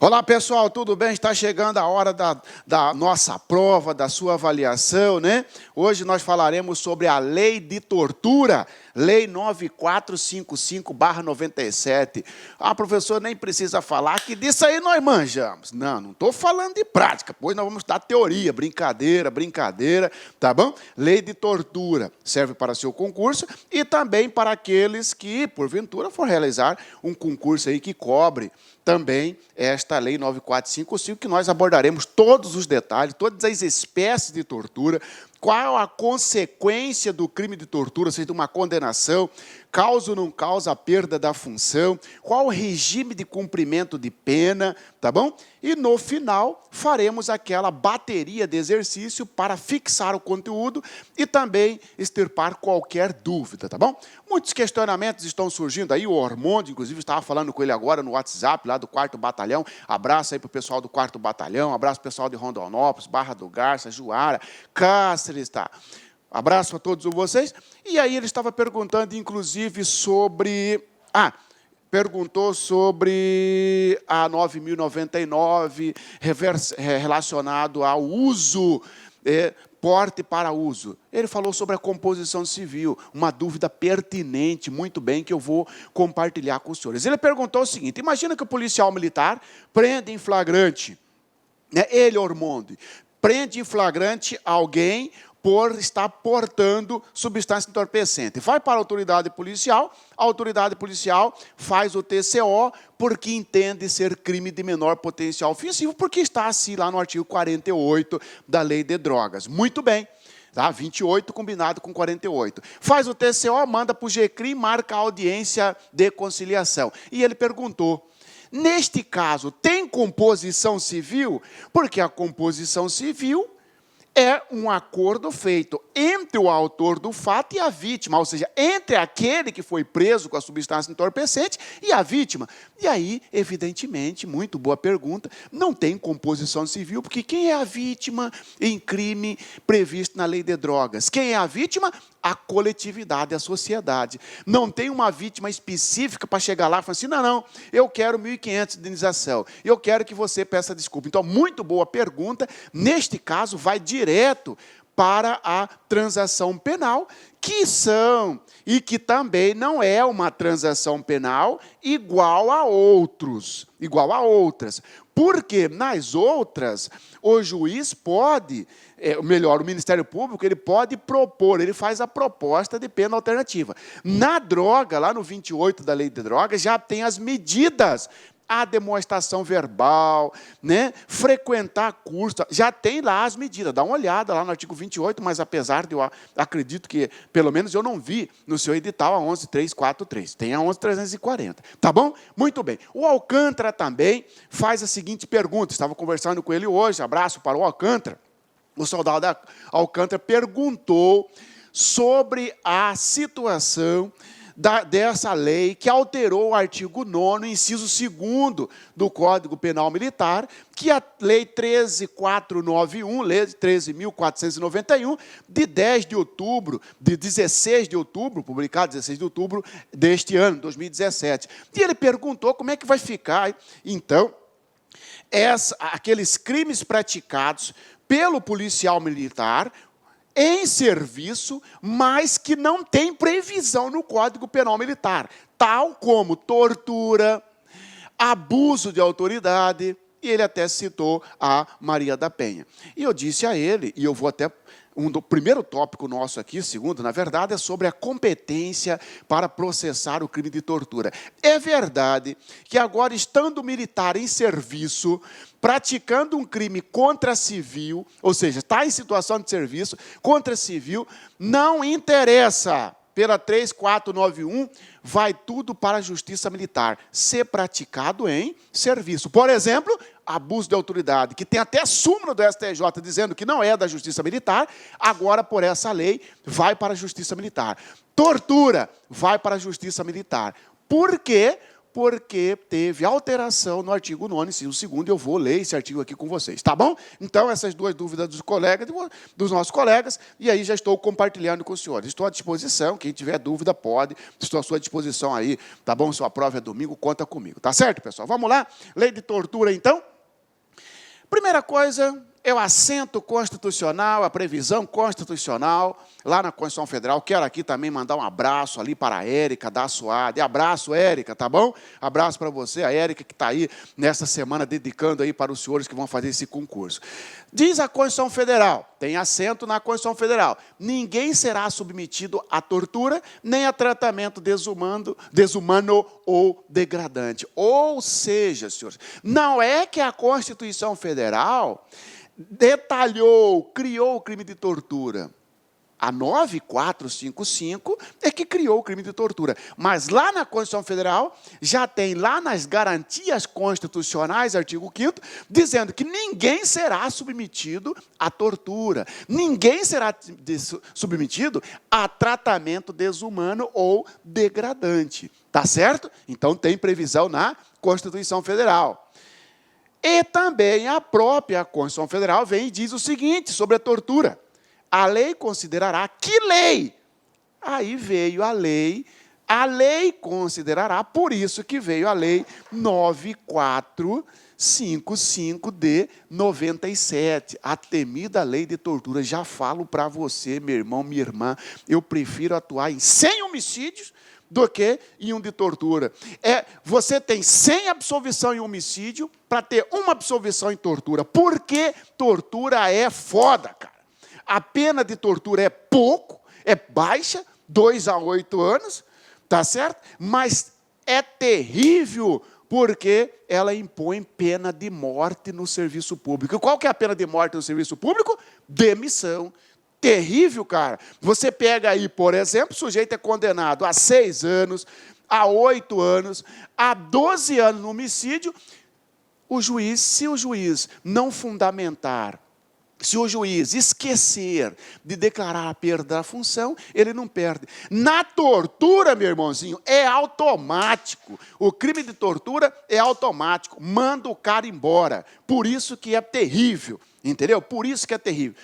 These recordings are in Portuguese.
Olá, pessoal, tudo bem? Está chegando a hora da nossa prova, da sua avaliação, né? Hoje nós falaremos sobre a lei de tortura, Lei 9455/97. Ah, professor, nem precisa falar que disso aí nós manjamos. Não estou falando de prática, pois nós vamos dar teoria, brincadeira, tá bom? Lei de tortura serve para seu concurso e também para aqueles que, porventura, for realizar um concurso aí que cobre também esta Lei 9455, que nós abordaremos todos os detalhes, todas as espécies de tortura, qual a consequência do crime de tortura, ou seja, de uma condenação, causa ou não causa a perda da função, qual o regime de cumprimento de pena, tá bom? E, no final, faremos aquela bateria de exercício para fixar o conteúdo e também extirpar qualquer dúvida, tá bom? Muitos questionamentos estão surgindo aí, o Ormonde, inclusive, estava falando com ele agora no WhatsApp, lá do 4º Batalhão, abraço aí para o pessoal do 4º Batalhão, abraço para o pessoal de Rondonópolis, Barra do Garça, Juara, Cáceres, tá? Abraço a todos vocês. E aí ele estava perguntando, inclusive, sobre... perguntou sobre a 9.099, relacionado ao uso, porte para uso. Ele falou sobre a composição civil, uma dúvida pertinente, muito bem, que eu vou compartilhar com os senhores. Ele perguntou o seguinte: imagina que o policial militar prende em flagrante, né, ele, Ormonde, prende em flagrante alguém por estar portando substância entorpecente. Vai para a autoridade policial faz o TCO, porque entende ser crime de menor potencial ofensivo, porque está assim lá no artigo 48 da Lei de Drogas. Muito bem. Tá? 28 combinado com 48. Faz o TCO, manda para o GCRIM, marca a audiência de conciliação. E ele perguntou: neste caso, tem composição civil? Porque a composição civil é um acordo feito entre o autor do fato e a vítima, ou seja, entre aquele que foi preso com a substância entorpecente e a vítima. E aí, evidentemente, muito boa pergunta, não tem composição civil, porque quem é a vítima em crime previsto na Lei de Drogas? Quem é a vítima? A coletividade, a sociedade. Não tem uma vítima específica para chegar lá e falar assim: não, eu quero 1.500 de indenização, eu quero que você peça desculpa. Então, muito boa pergunta. Neste caso, vai direto para a transação penal, que são, e que também não é uma transação penal igual a outras. Porque nas outras, o juiz pode, o Ministério Público, ele pode propor, ele faz a proposta de pena alternativa. Na droga, lá no 28 da Lei de Drogas, já tem as medidas, a demonstração verbal, né? Frequentar curso, já tem lá as medidas. Dá uma olhada lá no artigo 28, mas apesar de eu acredito que, pelo menos eu não vi no seu edital a 11.343. Tem a 11.340. Tá bom? Muito bem. O Alcântara também faz a seguinte pergunta. Estava conversando com ele hoje, abraço para o Alcântara. O soldado Alcântara perguntou sobre a situação dessa lei que alterou o artigo 9º, inciso 2º do Código Penal Militar, que a Lei 13.491, Lei 13.491, de 16 de outubro, publicado 16 de outubro deste ano, 2017. E ele perguntou como é que vai ficar, então, aqueles crimes praticados pelo policial militar em serviço, mas que não tem previsão no Código Penal Militar, tal como tortura, abuso de autoridade, e ele até citou a Maria da Penha. E eu disse a ele, e eu vou até... do primeiro tópico nosso aqui, segundo, na verdade, é sobre a competência para processar o crime de tortura. É verdade que agora, estando militar em serviço, praticando um crime contra civil, ou seja, está em situação de serviço, contra civil, não interessa, pela 3491, vai tudo para a justiça militar, ser praticado em serviço. Por exemplo, abuso de autoridade, que tem até súmula do STJ dizendo que não é da justiça militar, agora, por essa lei, vai para a justiça militar. Tortura, vai para a justiça militar. Por quê? porque teve alteração no artigo 9º, inciso 2º, eu vou ler esse artigo aqui com vocês, tá bom? Então, essas duas dúvidas dos colegas, dos nossos colegas, e aí já estou compartilhando com os senhores. Estou à disposição, quem tiver dúvida pode, estou à sua disposição aí, tá bom? Sua prova é domingo, conta comigo, tá certo, pessoal? Vamos lá? Lei de tortura, então? Primeira coisa, é o assento constitucional, a previsão constitucional, lá na Constituição Federal. Quero aqui também mandar um abraço ali para a Érica da Suade. Abraço, Érica, tá bom? Abraço para você, a Érica, que está aí nessa semana dedicando aí para os senhores que vão fazer esse concurso. Diz a Constituição Federal, tem assento na Constituição Federal, ninguém será submetido a tortura, nem a tratamento desumano ou degradante. Ou seja, senhores, não é que a Constituição Federal detalhou, criou o crime de tortura. A 9455 é que criou o crime de tortura. Mas lá na Constituição Federal, já tem lá nas garantias constitucionais, artigo 5º, dizendo que ninguém será submetido à tortura. Ninguém será submetido a tratamento desumano ou degradante. Tá certo? Então tem previsão na Constituição Federal. E também a própria Constituição Federal vem e diz o seguinte sobre a tortura. A lei considerará, que lei? Aí veio a lei considerará, por isso que veio a lei 9455 de 97, a temida lei de tortura. Já falo para você, meu irmão, minha irmã, eu prefiro atuar em 100 homicídios do que em um de tortura. Você tem 100 absolvição em homicídio para ter uma absolvição em tortura. Porque tortura é foda, cara. A pena de tortura é pouco, é baixa, 2 a 8 anos, tá certo? Mas é terrível, porque ela impõe pena de morte no serviço público. E qual que é a pena de morte no serviço público? Demissão. Terrível, cara. Você pega aí, por exemplo, o sujeito é condenado a 6 anos, a 8 anos, a 12 anos no homicídio. Se o juiz não fundamentar, se o juiz esquecer de declarar a perda da função, ele não perde. Na tortura, meu irmãozinho, é automático. O crime de tortura é automático. Manda o cara embora. Por isso que é terrível. Entendeu? Por isso que é terrível.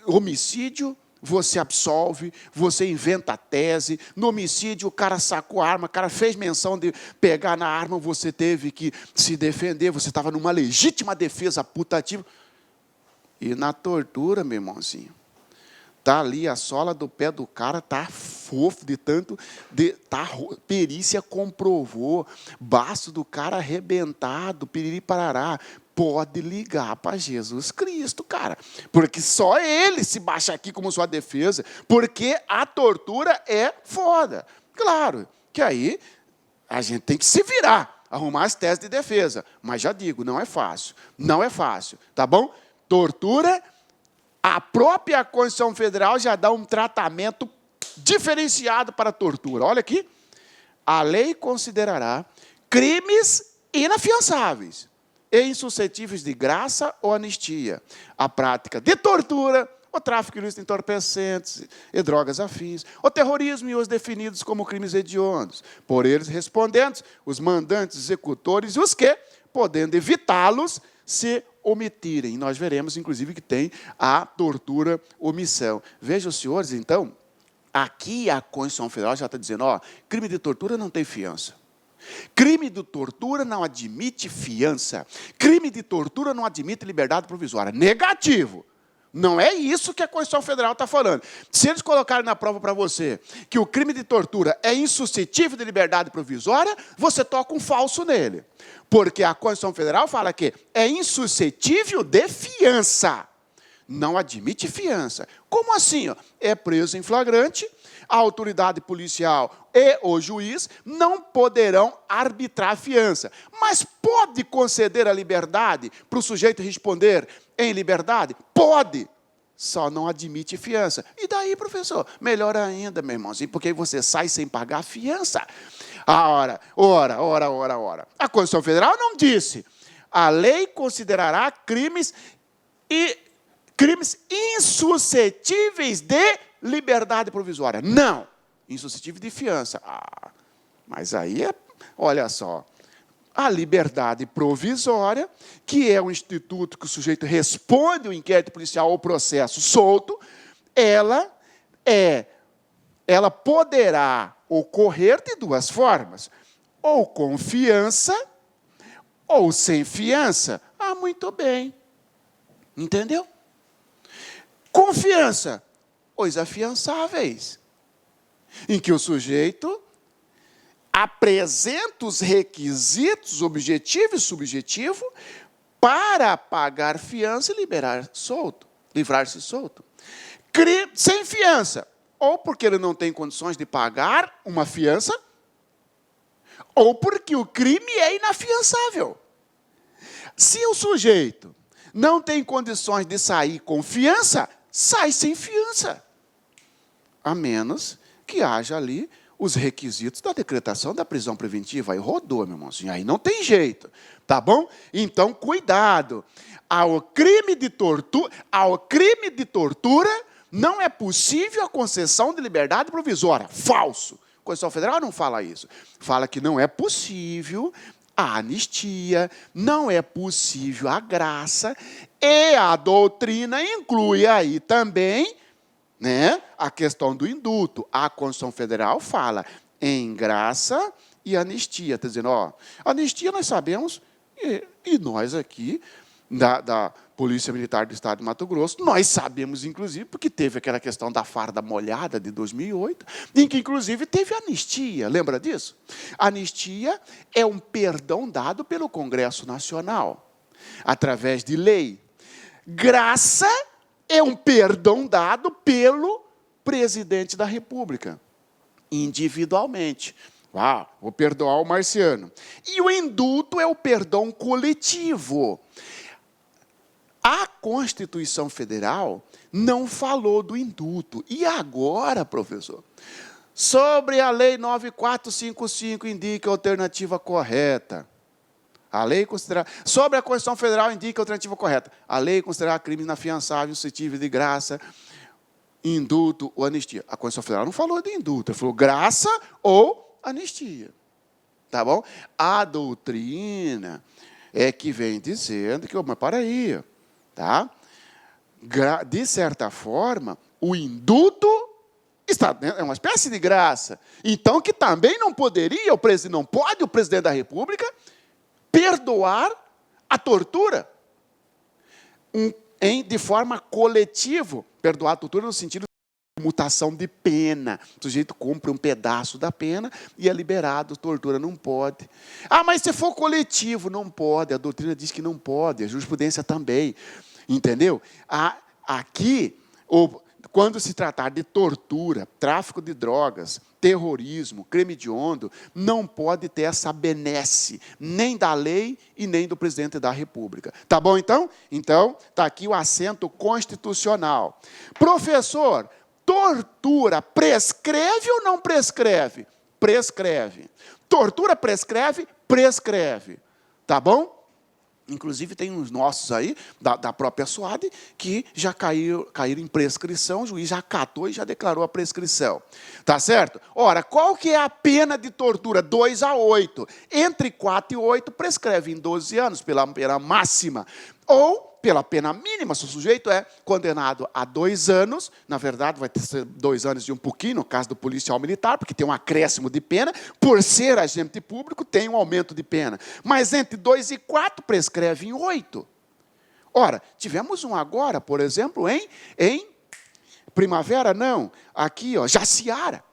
Homicídio, você absolve, você inventa a tese. No homicídio, o cara sacou a arma, o cara fez menção de pegar na arma, você teve que se defender, você estava numa legítima defesa putativa. E na tortura, meu irmãozinho, tá ali a sola do pé do cara, tá fofo de tanto, perícia comprovou, baço do cara arrebentado, piriri parará. Pode ligar para Jesus Cristo, cara. Porque só ele se baixa aqui como sua defesa, porque a tortura é foda. Claro que aí a gente tem que se virar, arrumar as teses de defesa. Mas já digo, não é fácil. Não é fácil, tá bom? Tortura, a própria Constituição Federal já dá um tratamento diferenciado para a tortura. Olha aqui. A lei considerará crimes inafiançáveis e insuscetíveis de graça ou anistia a prática de tortura, o tráfico ilícito de entorpecentes e drogas afins, o terrorismo e os definidos como crimes hediondos, por eles respondentes, os mandantes, executores e os que, podendo evitá-los, se omitirem. Nós veremos, inclusive, que tem a tortura omissão. Vejam, senhores, então, aqui a Constituição Federal já está dizendo, crime de tortura não tem fiança. Crime de tortura não admite fiança. Crime de tortura não admite liberdade provisória. Negativo. Não é isso que a Constituição Federal está falando. Se eles colocarem na prova para você que o crime de tortura é insuscetível de liberdade provisória, você toca um falso nele. Porque a Constituição Federal fala que é insuscetível de fiança. Não admite fiança. Como assim? É preso em flagrante, a autoridade policial e o juiz não poderão arbitrar a fiança. Mas pode conceder a liberdade para o sujeito responder em liberdade? Pode. Só não admite fiança. E daí, professor? Melhor ainda, meu irmãozinho, porque aí você sai sem pagar a fiança. Ora. A Constituição Federal não disse. A lei considerará crimes insuscetíveis de liberdade provisória. Não. Insuscetível de fiança. Mas aí olha só, a liberdade provisória, que é um instituto que o sujeito responde o inquérito policial ou processo solto, ela poderá ocorrer de duas formas, ou com fiança, ou sem fiança. Ah, muito bem. Entendeu? Confiança, os afiançáveis, em que o sujeito apresenta os requisitos objetivo e subjetivo para pagar fiança e livrar-se solto. Sem fiança, ou porque ele não tem condições de pagar uma fiança, ou porque o crime é inafiançável. Se o sujeito não tem condições de sair com fiança, sai sem fiança. A menos que haja ali os requisitos da decretação da prisão preventiva. Aí rodou, meu irmãozinho, aí não tem jeito, tá bom? Então, cuidado. Ao crime de tortura não é possível a concessão de liberdade provisória. Falso. A Constituição Federal não fala isso. Fala que não é possível a anistia, não é possível a graça, e a doutrina inclui aí também, né, a questão do indulto. A Constituição Federal fala em graça e anistia. Está dizendo, ó, anistia nós sabemos, e nós aqui, da Polícia Militar do Estado de Mato Grosso, nós sabemos, inclusive, porque teve aquela questão da farda molhada de 2008, em que, inclusive, teve anistia. Lembra disso? Anistia é um perdão dado pelo Congresso Nacional, através de lei. Graça é um perdão dado pelo presidente da República, individualmente. Ah, vou perdoar o Marciano. E o indulto é o perdão coletivo. A Constituição Federal não falou do indulto. E agora, professor? Sobre a Lei 9455 indica a alternativa correta. A lei considera... Sobre a Constituição Federal indica a alternativa correta. A lei considera crime inafiançável, suscetível de graça, indulto ou anistia. A Constituição Federal não falou de indulto, ela falou graça ou anistia. Tá bom? A doutrina é que vem dizendo que, mas para aí, tá? De certa forma, o indulto é uma espécie de graça. Então, que também não poderia, não pode o presidente da República perdoar a tortura de forma coletiva. Perdoar a tortura no sentido de mutação de pena. O sujeito cumpre um pedaço da pena e é liberado. Tortura não pode. Ah, mas se for coletivo, não pode. A doutrina diz que não pode. A jurisprudência também. Entendeu? Aqui, quando se tratar de tortura, tráfico de drogas, terrorismo, crime hediondo, não pode ter essa benesse, nem da lei e nem do presidente da República. Tá bom, então? Então, está aqui o assento constitucional. Professor, tortura prescreve ou não prescreve? Prescreve. Tortura prescreve? Prescreve. Tá bom? Inclusive, tem uns nossos aí, da própria SUAD, que já caíram em prescrição, o juiz já acatou e já declarou a prescrição. Tá certo? Ora, qual que é a pena de tortura? 2 a 8. Entre 4 e 8, prescreve em 12 anos, pela pena máxima. Ou pela pena mínima, se o sujeito é condenado a 2 anos, na verdade, vai ter 2 anos e um pouquinho, no caso do policial militar, porque tem um acréscimo de pena, por ser agente público, tem um aumento de pena. Mas entre 2 e 4, prescreve em 8. Ora, tivemos um agora, por exemplo, em Primavera, não, aqui, ó, Jaciara,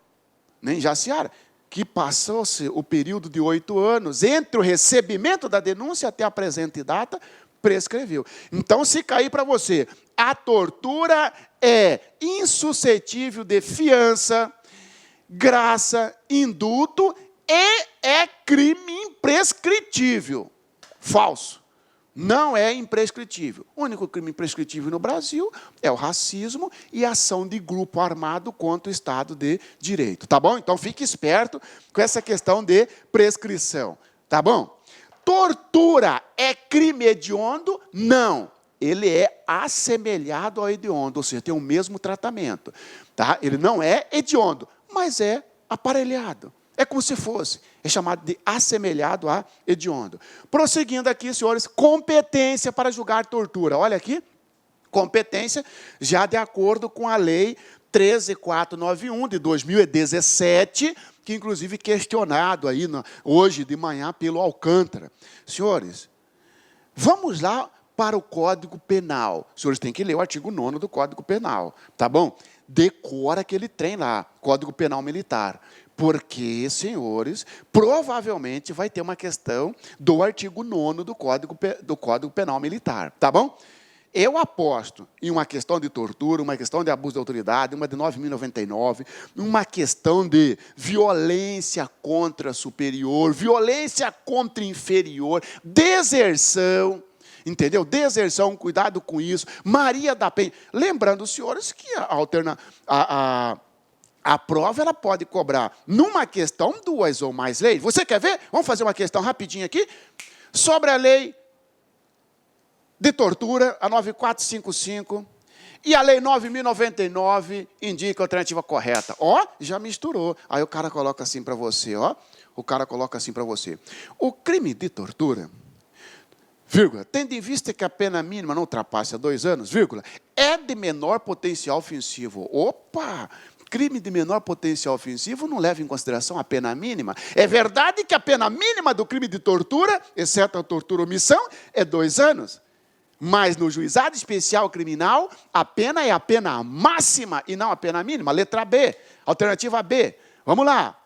nem Jaciara, que passou-se o período de 8 anos, entre o recebimento da denúncia até a presente data, prescreveu. Então, se cair para você, a tortura é insuscetível de fiança, graça, indulto e é crime imprescritível. Falso. Não é imprescritível. O único crime imprescritível no Brasil é o racismo e a ação de grupo armado contra o Estado de Direito. Tá bom? Então, fique esperto com essa questão de prescrição. Tá bom? Tortura é crime hediondo? Não. Ele é assemelhado ao hediondo, ou seja, tem o mesmo tratamento. Tá? Ele não é hediondo, mas é aparelhado. É como se fosse. É chamado de assemelhado a hediondo. Prosseguindo aqui, senhores, competência para julgar tortura. Olha aqui, competência já de acordo com a lei 13491 de 2017, que inclusive questionado aí hoje de manhã pelo Alcântara. Senhores, vamos lá para o Código Penal. Os senhores têm que ler o artigo 9º do Código Penal, tá bom? Decora aquele trem lá, Código Penal Militar. Porque, senhores, provavelmente vai ter uma questão do artigo 9º do Código Penal Militar, tá bom? Eu aposto em uma questão de tortura, uma questão de abuso de autoridade, uma de 9.099, uma questão de violência contra superior, violência contra inferior, deserção, entendeu? Deserção, cuidado com isso. Maria da Penha. Lembrando, senhores, que a prova ela pode cobrar, numa questão, 2 ou mais leis. Você quer ver? Vamos fazer uma questão rapidinho aqui. Sobre a lei de tortura, a 9455, e a lei 9.099 indica a alternativa correta. Ó, já misturou. Aí o cara coloca assim para você, ó. O cara coloca assim para você. O crime de tortura, vírgula, tendo em vista que a pena mínima não ultrapassa 2 anos, vírgula, é de menor potencial ofensivo. Opa! Crime de menor potencial ofensivo não leva em consideração a pena mínima. É verdade que a pena mínima do crime de tortura, exceto a tortura omissão, é 2 anos. Mas no juizado especial criminal, a pena é a pena máxima e não a pena mínima. Letra B, alternativa B. Vamos lá.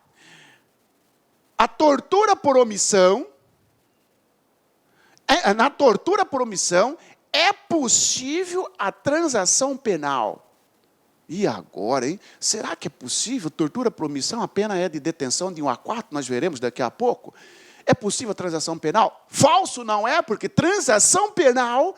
A tortura por omissão, na tortura por omissão, é possível a transação penal. E agora, hein? Será que é possível tortura por omissão? A pena é de detenção de 1 a 4, nós veremos daqui a pouco. É possível a transação penal? Falso não é, porque transação penal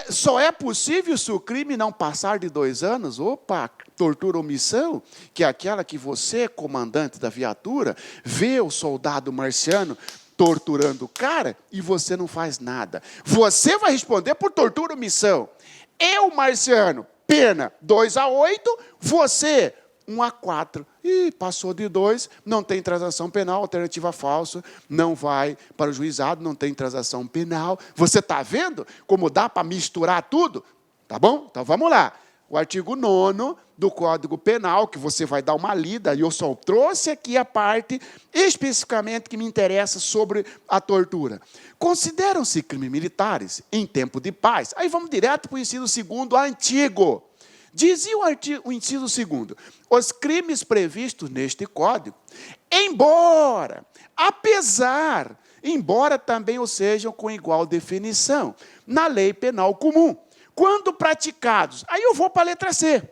só é possível se o crime não passar de 2 anos. Opa, tortura omissão, que é aquela que você, comandante da viatura, vê o soldado marciano torturando o cara e você não faz nada. Você vai responder por tortura omissão. Eu, marciano, pena 2 a 8, você 1 a 4. Ih, passou de 2, não tem transação penal, alternativa falsa, não vai para o juizado, não tem transação penal. Você está vendo como dá para misturar tudo? Tá bom? Então vamos lá. O artigo 9º do Código Penal, que você vai dar uma lida, e eu só trouxe aqui a parte especificamente que me interessa sobre a tortura. Consideram-se crimes militares em tempo de paz? Aí vamos direto para o inciso 2º antigo. Dizia o inciso 2º, os crimes previstos neste Código, embora também o sejam com igual definição, na lei penal comum, quando praticados, aí eu vou para a letra C,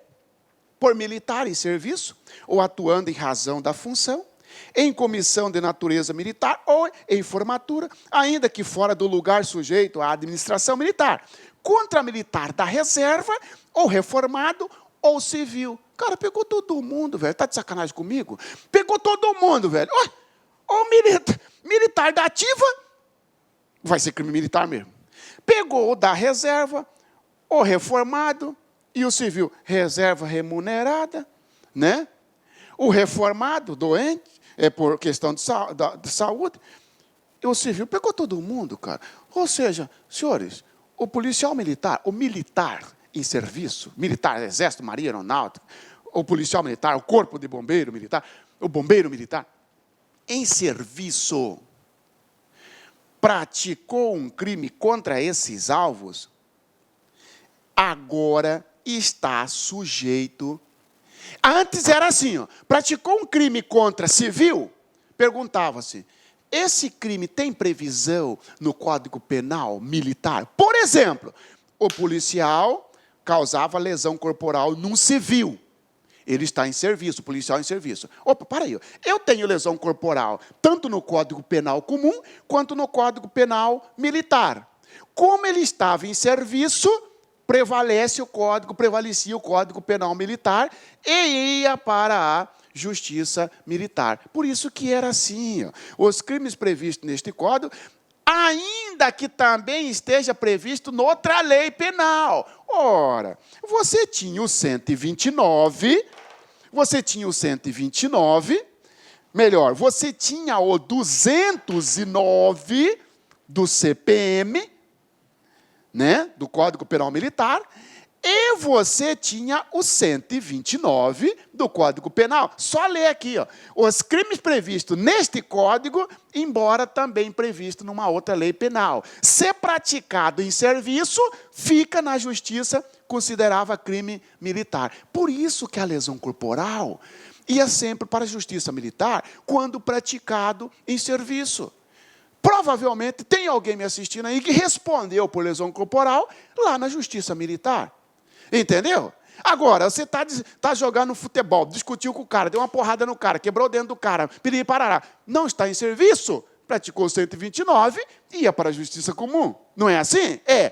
por militar em serviço, ou atuando em razão da função, em comissão de natureza militar ou em formatura, ainda que fora do lugar sujeito à administração militar, contra militar da reserva, ou reformado, ou civil. Cara, pegou todo mundo, velho. Está de sacanagem comigo? Pegou todo mundo, velho. Ou militar da ativa, vai ser crime militar mesmo. Pegou o da reserva, o reformado e o civil. Reserva remunerada, né? O reformado, doente, é por questão de saúde. E o civil pegou todo mundo, cara. Ou seja, senhores, o policial militar, o militar em serviço, militar, exército, marinha, aeronáutica, o policial militar, o corpo de bombeiro militar, o bombeiro militar, em serviço, praticou um crime contra esses alvos, agora está sujeito. Antes era assim, ó, praticou um crime contra civil, perguntava-se, esse crime tem previsão no Código Penal militar? Por exemplo, o policial causava lesão corporal num civil. Ele está em serviço, o policial em serviço. Opa, para aí. Eu tenho lesão corporal, tanto no Código Penal comum, quanto no Código Penal militar. Como ele estava em serviço, prevalecia o Código Penal militar e ia para a Justiça Militar. Por isso que era assim. Ó. Os crimes previstos neste Código, ainda que também esteja previsto noutra lei penal. Ora, você tinha o 129, você tinha o 129, melhor, você tinha o 209 do CPM, né, do Código Penal Militar, e você tinha o 129 do Código Penal. Só ler aqui, ó, os crimes previstos neste código, embora também previsto numa outra lei penal. Se praticado em serviço, fica na justiça, considerava crime militar. Por isso que a lesão corporal ia sempre para a justiça militar, quando praticado em serviço. Provavelmente tem alguém me assistindo aí que respondeu por lesão corporal lá na justiça militar. Entendeu? Agora, você tá jogando futebol, discutiu com o cara, deu uma porrada no cara, quebrou o dente do cara, piriri parará. Não está em serviço, praticou 129, ia para a justiça comum. Não é assim? É.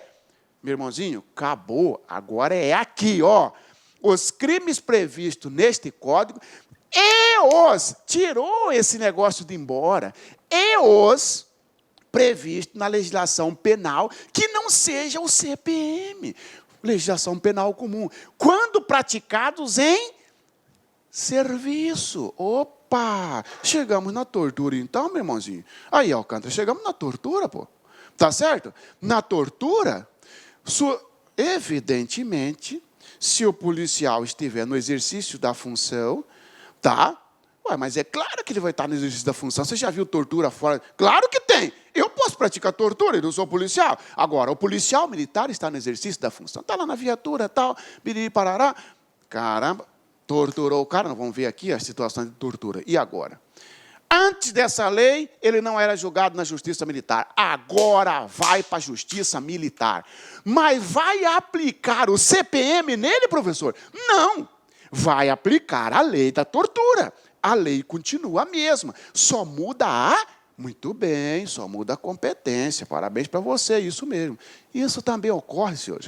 Meu irmãozinho, acabou. Agora é aqui, ó. Os crimes previstos neste código, tirou esse negócio de ir embora, previstos na legislação penal, que não seja o CPM. Legislação penal comum. Quando praticados em serviço. Opa! Chegamos na tortura então, meu irmãozinho. Aí, Alcântara, chegamos na tortura, pô. Tá certo? Na tortura, evidentemente, se o policial estiver no exercício da função, tá? Ué, mas é claro que ele vai estar no exercício da função. Você já viu tortura fora? Claro que tem. Eu posso praticar tortura, eu não sou policial. Agora, o policial militar está no exercício da função. Está lá na viatura, tal, biriri, parará. Caramba, torturou o cara. Nós vamos ver aqui a situação de tortura. E agora? Antes dessa lei, ele não era julgado na justiça militar. Agora vai para a justiça militar. Mas vai aplicar o CPM nele, professor? Não. Vai aplicar a lei da tortura. A lei continua a mesma. Só muda muito bem, só muda a competência. Parabéns para você, isso mesmo. Isso também ocorre, senhores,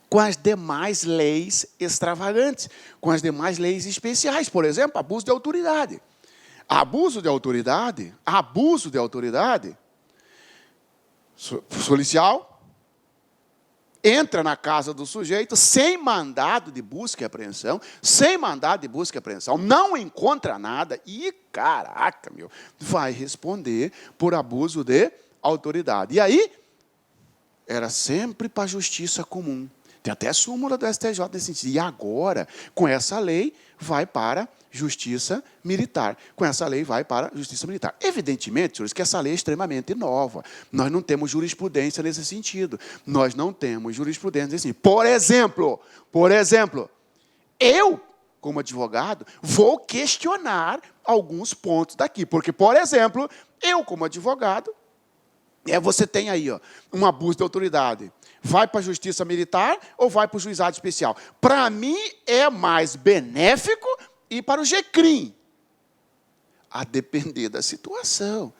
com as demais leis extravagantes, com as demais leis especiais. Por exemplo, abuso de autoridade. Abuso de autoridade, policial entra na casa do sujeito sem mandado de busca e apreensão, não encontra nada e, caraca, vai responder por abuso de autoridade. E aí, era sempre para a justiça comum. Tem até súmula do STJ nesse sentido. E agora, com essa lei, vai para a justiça militar. Evidentemente, senhores, que essa lei é extremamente nova. Nós não temos jurisprudência nesse sentido. Por exemplo, eu, como advogado, vou questionar alguns pontos daqui. Porque, por exemplo, eu, como advogado, você tem aí, ó, um abuso de autoridade. Vai para a justiça militar ou vai para o juizado especial? Para mim, é mais benéfico ir para o GCRIM, a depender da situação.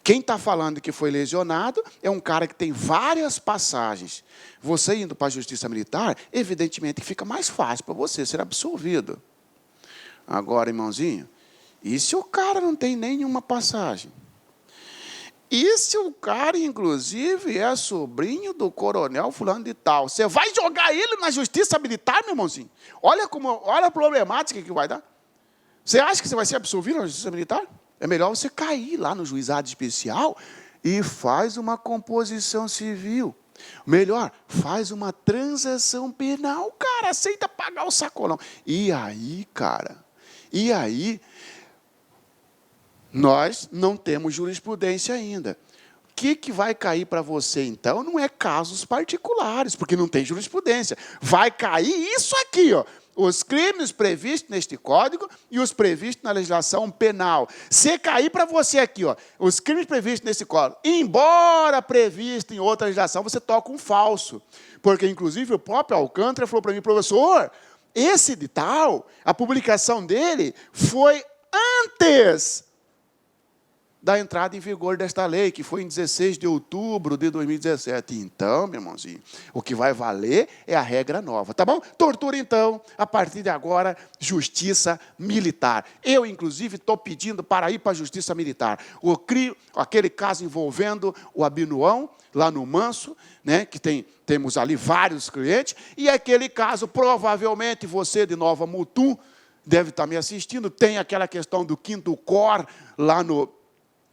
Quem está falando que foi lesionado é um cara que tem várias passagens. Você indo para a justiça militar, evidentemente que fica mais fácil para você ser absolvido. Agora, irmãozinho, e se o cara não tem nenhuma passagem? E se o cara, inclusive, é sobrinho do coronel fulano de tal? Você vai jogar ele na justiça militar, meu irmãozinho? Olha a problemática que vai dar. Você acha que você vai ser absolvido na justiça militar? É melhor você cair lá no juizado especial e faz uma composição civil. Melhor, faz uma transação penal. Cara, aceita pagar o sacolão. E aí, cara? Nós não temos jurisprudência ainda. O que vai cair para você, então, não é casos particulares, porque não tem jurisprudência. Vai cair isso aqui, ó, os crimes previstos neste código e os previstos na legislação penal. Se cair para você aqui, ó, os crimes previstos nesse código, embora previsto em outra legislação, você toca um falso. Porque, inclusive, o próprio Alcântara falou para mim, professor, esse edital, a publicação dele foi antes da entrada em vigor desta lei, que foi em 16 de outubro de 2017. Então, meu irmãozinho, o que vai valer é a regra nova, tá bom? Tortura, então, a partir de agora, justiça militar. Eu, inclusive, estou pedindo para ir para a justiça militar. Aquele caso envolvendo o Abinuão, lá no Manso, né, que temos ali vários clientes, e aquele caso, provavelmente, você de Nova Mutum, deve estar me assistindo, tem aquela questão do 5º COR, lá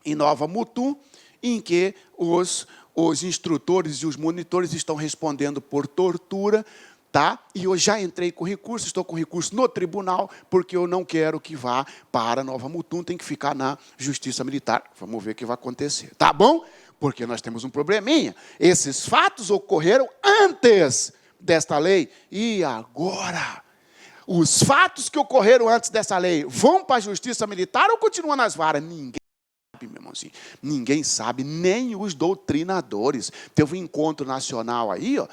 em Nova Mutum, em que os instrutores e os monitores estão respondendo por tortura, tá? E eu já entrei com recurso, estou com recurso no tribunal, porque eu não quero que vá para Nova Mutum, tem que ficar na justiça militar. Vamos ver o que vai acontecer, tá bom? Porque nós temos um probleminha. Esses fatos ocorreram antes desta lei, e agora? Os fatos que ocorreram antes dessa lei vão para a justiça militar ou continuam nas varas? Ninguém sabe, meu irmãozinho. Ninguém sabe, nem os doutrinadores. Teve um encontro nacional aí, ó,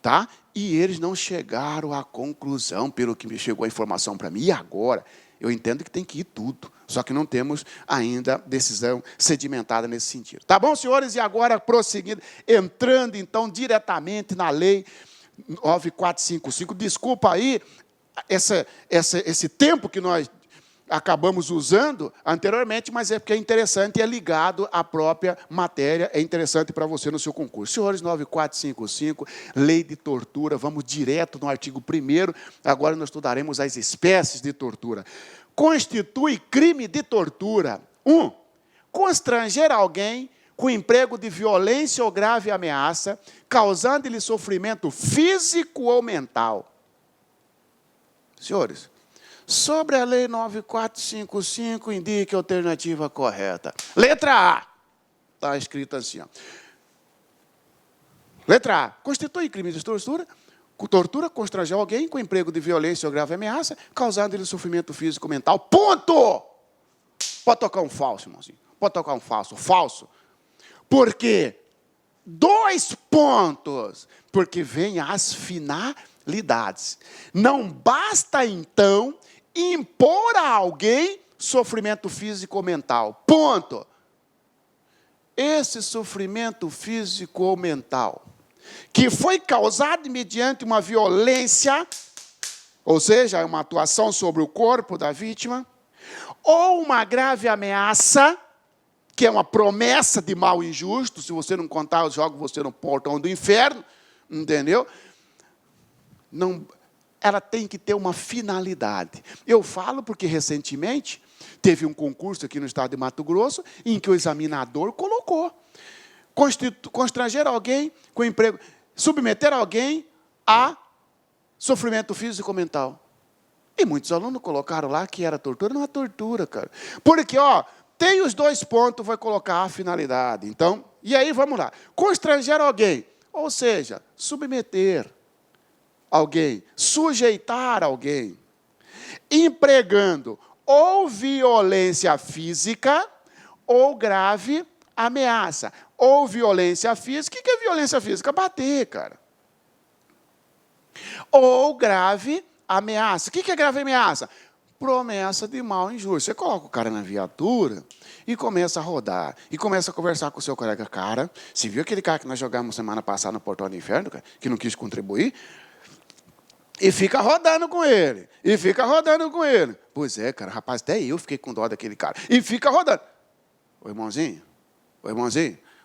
tá? E eles não chegaram à conclusão, pelo que me chegou a informação para mim. E agora? Eu entendo que tem que ir tudo. Só que não temos ainda decisão sedimentada nesse sentido. Tá bom, senhores? E agora, prosseguindo, entrando, então, diretamente na lei 9455. Desculpa aí esse tempo que nós acabamos usando anteriormente, mas é porque é interessante e é ligado à própria matéria, é interessante para você no seu concurso. Senhores, 9455, lei de tortura, vamos direto no artigo 1º, agora nós estudaremos as espécies de tortura. Constitui crime de tortura: 1. Constranger alguém com emprego de violência ou grave ameaça, causando-lhe sofrimento físico ou mental. Senhores, sobre a lei 9455, indique a alternativa correta. Letra A. Está escrito assim, ó. Letra A. Constitui crime de tortura, constranger alguém com emprego de violência ou grave ameaça, causando-lhe sofrimento físico ou mental. Ponto! Pode tocar um falso, irmãozinho. Pode tocar um falso. Falso. Por quê? 2 pontos. Porque vem as finalidades. Não basta, então, impor a alguém sofrimento físico ou mental. Ponto. Esse sofrimento físico ou mental, que foi causado mediante uma violência, ou seja, uma atuação sobre o corpo da vítima, ou uma grave ameaça, que é uma promessa de mal injusto, se você não contar, eu jogo você no portão do inferno, entendeu? Não, ela tem que ter uma finalidade. Eu falo porque, recentemente, teve um concurso aqui no estado de Mato Grosso, em que o examinador colocou: constranger alguém com emprego, submeter alguém a sofrimento físico ou mental. E muitos alunos colocaram lá que era tortura. Não é tortura, cara. Porque, ó, tem os 2 pontos, vai colocar a finalidade. Então, e aí, vamos lá. Constranger alguém, ou seja, submeter alguém, sujeitar alguém, empregando ou violência física ou grave ameaça. Ou violência física. O que é violência física? Bater, cara. Ou grave ameaça. O que é grave ameaça? Promessa de mal injusto. Você coloca o cara na viatura e começa a rodar. E começa a conversar com o seu colega. Cara, você viu aquele cara que nós jogamos semana passada no Portão do Inferno, cara, que não quis contribuir? E fica rodando com ele. E fica rodando com ele. Pois é, cara, rapaz, até eu fiquei com dó daquele cara. E fica rodando. Ô, irmãozinho,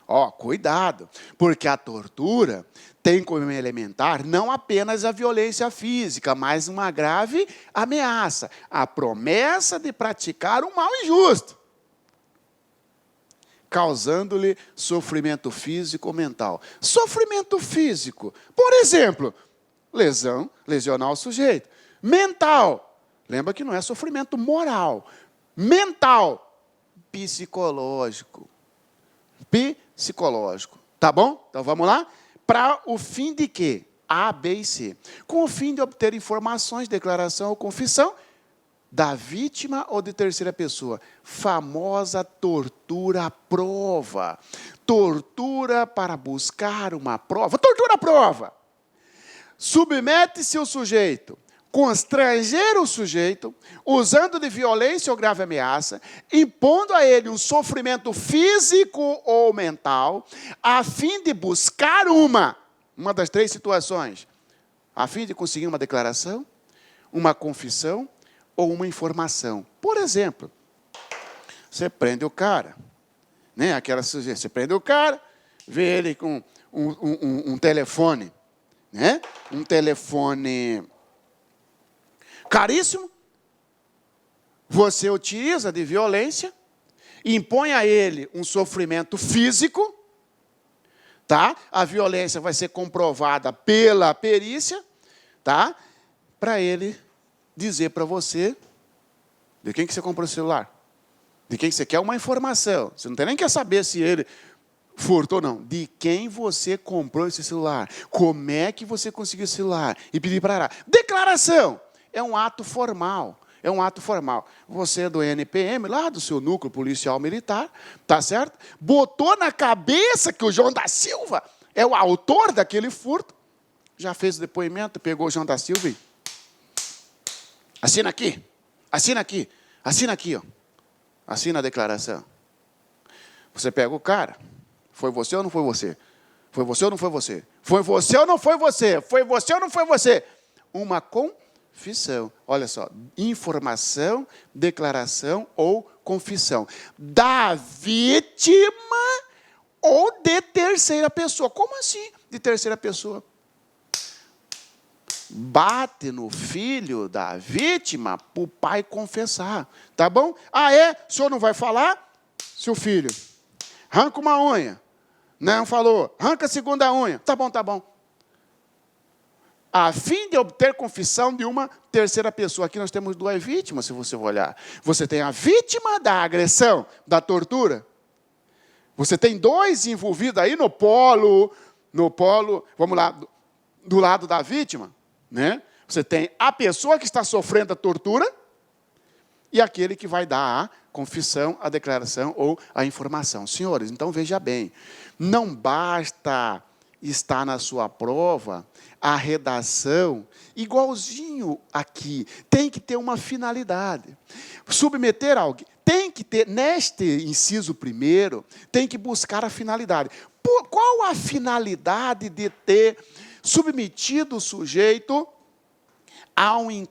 ó, cuidado. Porque a tortura tem como elementar não apenas a violência física, mas uma grave ameaça. A promessa de praticar um mal injusto, causando-lhe sofrimento físico ou mental. Sofrimento físico, por exemplo, lesionar o sujeito. Mental, lembra que não é sofrimento moral. Mental, psicológico. Tá bom? Então vamos lá? Para o fim de quê? A, B e C. Com o fim de obter informações, declaração ou confissão da vítima ou de terceira pessoa. Famosa tortura à prova. Tortura para buscar uma prova. Tortura à prova. Submete-se o sujeito constranger o sujeito, usando de violência ou grave ameaça, impondo a ele um sofrimento físico ou mental, a fim de buscar uma das três situações, a fim de conseguir uma declaração, uma confissão ou uma informação. Por exemplo, você prende o cara, né? Aquela sujeira, você prende o cara, vê ele com um telefone, né? Um telefone caríssimo, você utiliza de violência, impõe a ele um sofrimento físico, tá? A violência vai ser comprovada pela perícia, tá? Para ele dizer para você de quem que você comprou o celular, de quem que você quer uma informação. Você não tem nem que saber se ele furtou ou não. De quem você comprou esse celular, como é que você conseguiu esse celular, e pedir para declaração. É um ato formal. É um ato formal. Você é do NPM, lá do seu núcleo policial militar, tá certo? Botou na cabeça que o João da Silva é o autor daquele furto. Já fez o depoimento, pegou o João da Silva e... assina aqui, assina aqui, assina aqui, ó. Assina a declaração. Você pega o cara. Foi você ou não foi você? Foi você ou não foi você? Foi você ou não foi você? Foi você ou não foi você? Uma confissão. Olha só, informação, declaração ou confissão. Da vítima ou de terceira pessoa. Como assim de terceira pessoa? Bate no filho da vítima para o pai confessar. Tá bom? Ah, é? O senhor não vai falar? Seu filho, arranca uma unha. Não falou. Arranca a segunda unha. Tá bom, tá bom. A fim de obter confissão de uma terceira pessoa. Aqui nós temos duas vítimas, se você olhar. Você tem a vítima da agressão, da tortura. Você tem dois envolvidos aí no polo, vamos lá, do lado da vítima, né? Você tem a pessoa que está sofrendo a tortura e aquele que vai dar a confissão, a declaração ou a informação. Senhores, então veja bem, não basta estar na sua prova a redação igualzinho aqui. Tem que ter uma finalidade. Submeter alguém, tem que ter, neste inciso primeiro, tem que buscar a finalidade. Qual a finalidade de ter submetido o sujeito a um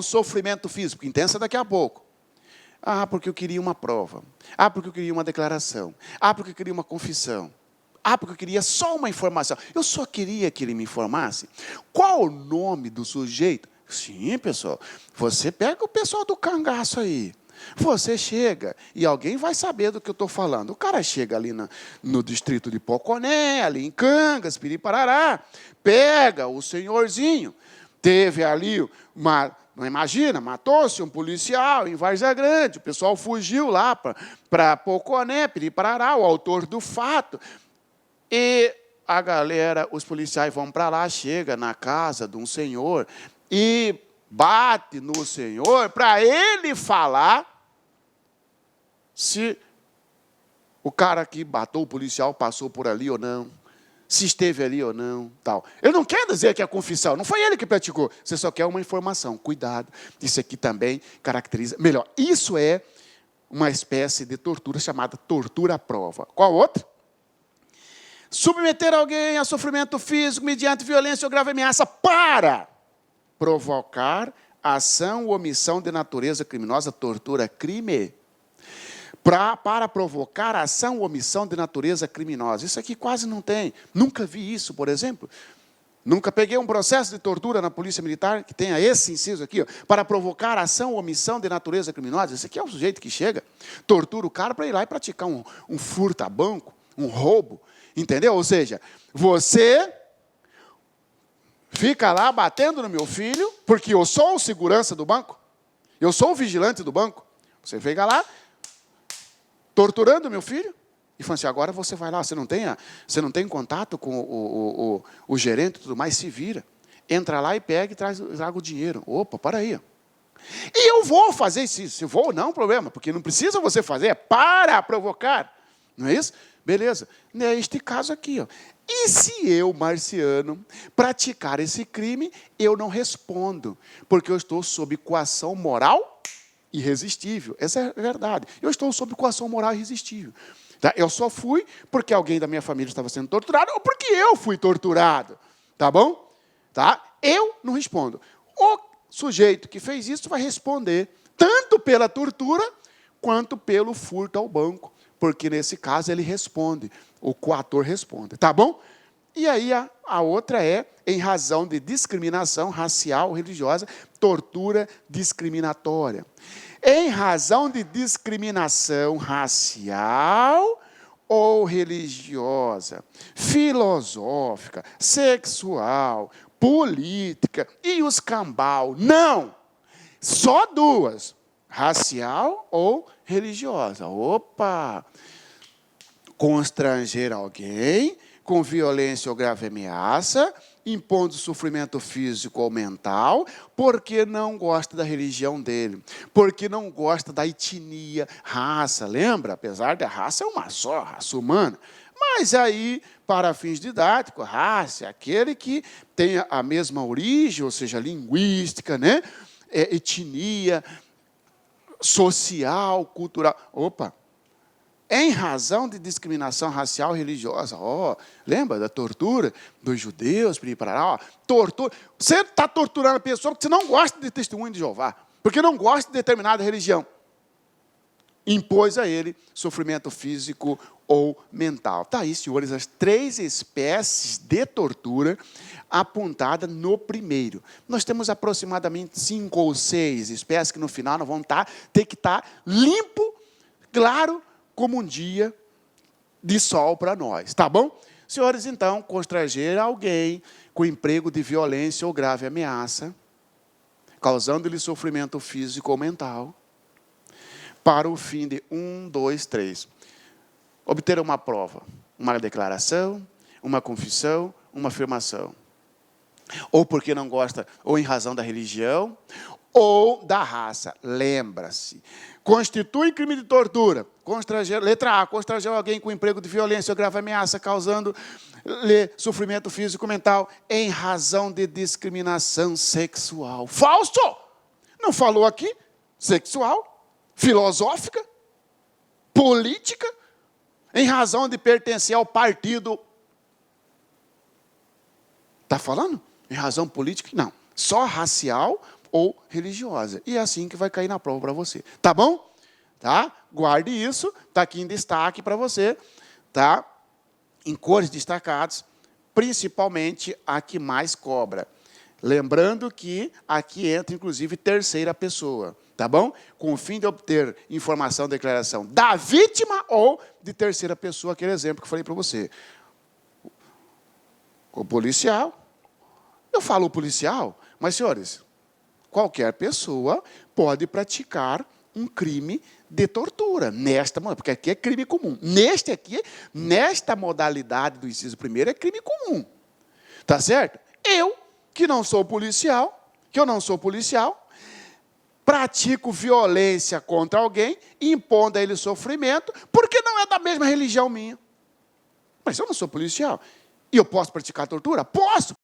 sofrimento físico? Intenso daqui a pouco. Ah, porque eu queria uma prova. Ah, porque eu queria uma declaração. Ah, porque eu queria uma confissão. Ah, porque eu queria só uma informação. Eu só queria que ele me informasse. Qual o nome do sujeito? Sim, pessoal. Você pega o pessoal do cangaço aí. Você chega e alguém vai saber do que eu estou falando. O cara chega ali no distrito de Poconé, ali em Cangas, Piriparará, pega o senhorzinho. Teve ali não imagina, matou-se um policial em Várzea Grande, o pessoal fugiu lá para Poconé, Piriparará, o autor do fato. E a galera, os policiais vão para lá, chega na casa de um senhor e bate no senhor para ele falar se o cara que matou o policial passou por ali ou não, se esteve ali ou não, tal. Ele não quer dizer que é confissão, não foi ele que praticou, você só quer uma informação. Cuidado, isso aqui também caracteriza... Melhor, isso é uma espécie de tortura chamada tortura à prova. Qual outra? Submeter alguém a sofrimento físico mediante violência ou grave ameaça para provocar ação ou omissão de natureza criminosa, tortura, crime. Para provocar ação ou omissão de natureza criminosa. Isso aqui quase não tem. Nunca vi isso, por exemplo. Nunca peguei um processo de tortura na Polícia Militar que tenha esse inciso aqui, ó, para provocar ação ou omissão de natureza criminosa. Esse aqui é o sujeito que chega, tortura o cara para ir lá e praticar um furto a banco, um roubo. Entendeu? Ou seja, você fica lá batendo no meu filho, porque eu sou o segurança do banco, eu sou o vigilante do banco. Você fica lá torturando meu filho e fala assim, agora você vai lá, você não tem contato com o gerente e tudo mais, se vira. Entra lá e pega e traga o dinheiro. Opa, para aí. E eu vou fazer isso. Se vou, não, problema, porque não precisa você fazer, é para provocar. Não é isso? Beleza. É este caso aqui, ó. E se eu, Marciano, praticar esse crime, eu não respondo, porque eu estou sob coação moral irresistível. Essa é a verdade. Eu estou sob coação moral irresistível. Tá? Eu só fui porque alguém da minha família estava sendo torturado ou porque eu fui torturado. Tá bom? Tá? Eu não respondo. O sujeito que fez isso vai responder tanto pela tortura quanto pelo furto ao banco. Porque, nesse caso, ele responde. O coator responde. Tá bom? E aí, a outra é, em razão de discriminação racial ou religiosa, tortura discriminatória. Em razão de discriminação racial ou religiosa, filosófica, sexual, política e os cambal. Não! Só duas. Racial ou religiosa. Opa! Constranger alguém com violência ou grave ameaça, impondo sofrimento físico ou mental, porque não gosta da religião dele, porque não gosta da etnia, raça. Lembra? Apesar da raça é uma só, raça humana. Mas aí, para fins didáticos, raça é aquele que tem a mesma origem, ou seja, linguística, né? Etnia, social, cultural. Opa! Em razão de discriminação racial e religiosa. Lembra da tortura dos judeus? Tortura. Você está torturando a pessoa porque você não gosta de testemunho de Jeová, porque não gosta de determinada religião. Impôs a ele sofrimento físico ou mental. Está aí, senhores, as 3 espécies de tortura apontadas no primeiro. Nós temos aproximadamente 5 ou 6 espécies que no final nós vamos ter que estar limpo, claro, como um dia de sol para nós, tá bom? Senhores, então, constranger alguém com emprego de violência ou grave ameaça, causando-lhe sofrimento físico ou mental, para o fim de 1, 2, 3. Obter uma prova, uma declaração, uma confissão, uma afirmação. Ou porque não gosta, ou em razão da religião, ou da raça. Lembra-se. Constitui crime de tortura. Letra A, constranger alguém com emprego de violência ou grave ameaça, causando-lhe sofrimento físico ou mental, em razão de discriminação sexual. Falso! Não falou aqui? Sexual, filosófica, política, em razão de pertencer ao partido. Está falando? Em razão política? Não. Só racial ou religiosa. E é assim que vai cair na prova para você. Tá bom? Tá? Guarde isso. Está aqui em destaque para você. Tá? Em cores destacadas, principalmente a que mais cobra. Lembrando que aqui entra, inclusive, terceira pessoa. Tá bom? Com o fim de obter informação, declaração da vítima ou de terceira pessoa, aquele exemplo que eu falei para você. O policial. Eu falo policial, mas, senhores, qualquer pessoa pode praticar um crime de tortura, porque aqui é crime comum. Nesta modalidade do inciso primeiro, é crime comum. Tá certo? Eu, que não sou policial, pratico violência contra alguém, impondo a ele sofrimento, porque não é da mesma religião minha. Mas eu não sou policial. E eu posso praticar tortura? Posso.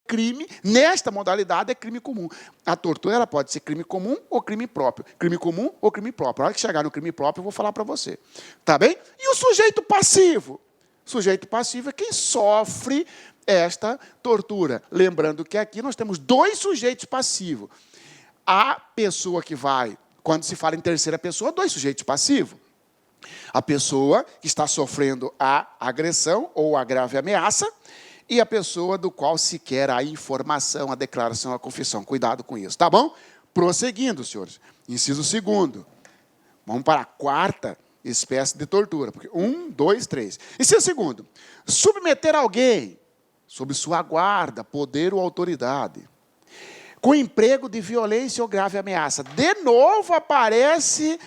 Crime, nesta modalidade, é crime comum. A tortura ela pode ser crime comum ou crime próprio. Crime comum ou crime próprio. A hora que chegar no crime próprio, eu vou falar para você. Tá bem? E o sujeito passivo? O sujeito passivo é quem sofre esta tortura. Lembrando que aqui nós temos 2 sujeitos passivos. A pessoa que vai, quando se fala em terceira pessoa, 2 sujeitos passivos. A pessoa que está sofrendo a agressão ou a grave ameaça, e a pessoa do qual se quer a informação, a declaração, a confissão. Cuidado com isso, tá bom? Prosseguindo, senhores. Inciso 2º. Vamos para a 4ª espécie de tortura. 1, 2, 3. Inciso 2º. Submeter alguém sob sua guarda, poder ou autoridade, com emprego de violência ou grave ameaça. De novo aparece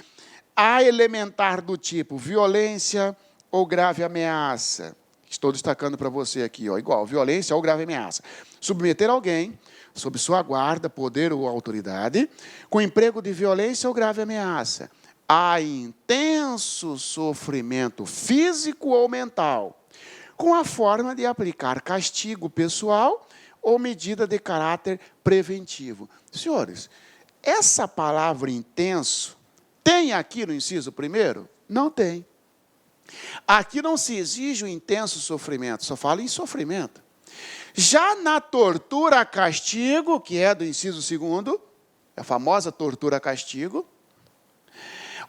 a elementar do tipo violência ou grave ameaça. Estou destacando para você aqui, igual, violência ou grave ameaça. Submeter alguém, sob sua guarda, poder ou autoridade, com emprego de violência ou grave ameaça, a intenso sofrimento físico ou mental, com a forma de aplicar castigo pessoal ou medida de caráter preventivo. Senhores, essa palavra intenso tem aqui no inciso primeiro? Não tem. Aqui não se exige o intenso sofrimento, só fala em sofrimento. Já na tortura castigo, que é do inciso segundo, a famosa tortura castigo,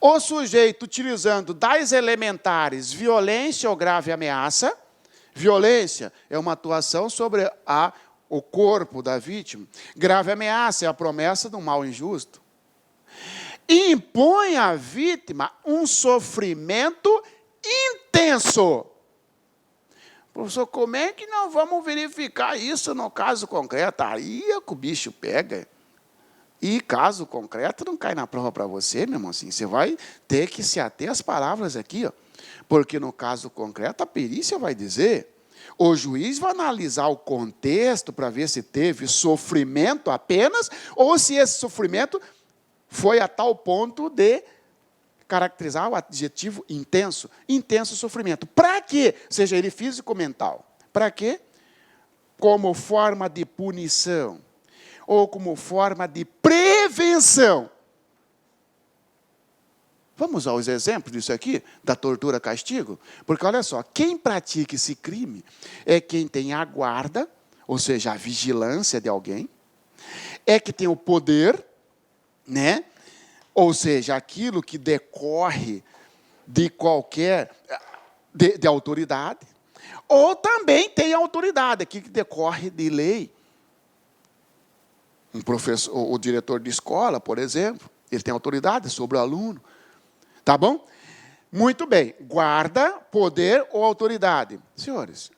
o sujeito utilizando das elementares violência ou grave ameaça. Violência é uma atuação sobre o corpo da vítima. Grave ameaça é a promessa de um mal injusto. Impõe à vítima um sofrimento intenso. Professor, como é que nós vamos verificar isso no caso concreto? Aí é que o bicho pega. E caso concreto não cai na prova para você, meu irmão. Assim, você vai ter que se ater às palavras aqui, ó, porque no caso concreto a perícia vai dizer, o juiz vai analisar o contexto para ver se teve sofrimento apenas ou se esse sofrimento foi a tal ponto de caracterizar o adjetivo intenso. Intenso sofrimento. Para quê? Seja ele físico ou mental. Para quê? Como forma de punição ou como forma de prevenção. Vamos aos exemplos disso aqui, da tortura castigo? Porque, olha só, quem pratica esse crime é quem tem a guarda, ou seja, a vigilância de alguém, é que tem o poder, né? Ou seja, aquilo que decorre de qualquer, de autoridade, ou também tem autoridade, aquilo que decorre de lei. Um professor, o diretor de escola, por exemplo, ele tem autoridade sobre o aluno. Tá bom? Muito bem. Guarda, poder ou autoridade? Senhores,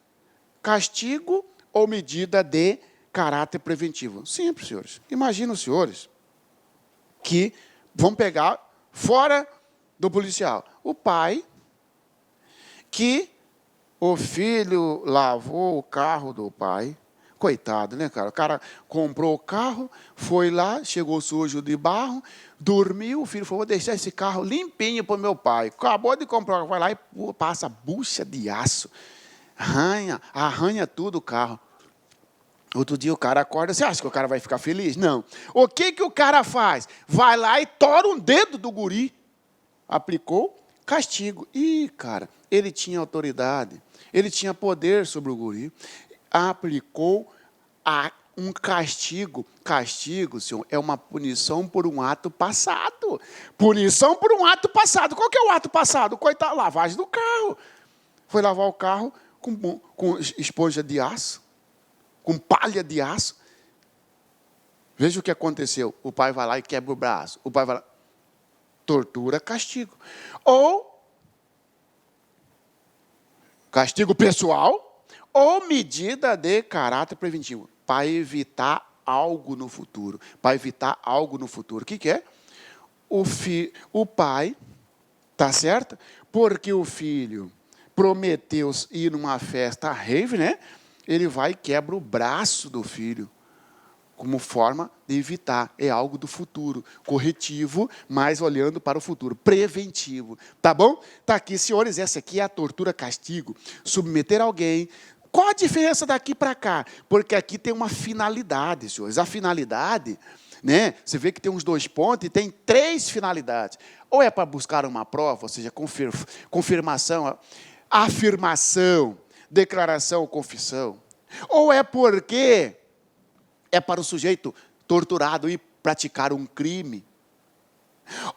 castigo ou medida de caráter preventivo? Simples, senhores. Imagina os senhores que vão pegar fora do policial. O pai que o filho lavou o carro do pai. Coitado, né, cara? O cara comprou o carro, foi lá, chegou sujo de barro, dormiu, o filho falou, vou deixar esse carro limpinho para o meu pai. Acabou de comprar, vai lá e passa bucha de aço. Arranha tudo o carro. Outro dia o cara acorda, você acha que o cara vai ficar feliz? Não. O que o cara faz? Vai lá e tora um dedo do guri. Aplicou castigo. Ih, cara, ele tinha autoridade, ele tinha poder sobre o guri. Aplicou um castigo. Castigo, senhor, é uma punição por um ato passado. Punição por um ato passado. Qual que é o ato passado? Coitado, lavagem do carro. Foi lavar o carro com esponja de aço, com palha de aço. Veja o que aconteceu. O pai vai lá e quebra o braço. O pai vai lá. Tortura, castigo. Ou castigo pessoal, ou medida de caráter preventivo, para evitar algo no futuro. Para evitar algo no futuro. O que é? O pai, tá certo? Porque o filho prometeu ir numa festa rave, né? Ele vai e quebra o braço do filho. Como forma de evitar. É algo do futuro. Corretivo, mas olhando para o futuro. Preventivo. Tá bom? Tá aqui, senhores, essa aqui é a tortura castigo. Submeter alguém. Qual a diferença daqui para cá? Porque aqui tem uma finalidade, senhores. A finalidade, né? Você vê que tem uns 2 pontos e tem 3 finalidades. Ou é para buscar uma prova, ou seja, confirmação, afirmação, declaração ou confissão. Ou é porque é para o sujeito torturado ir praticar um crime.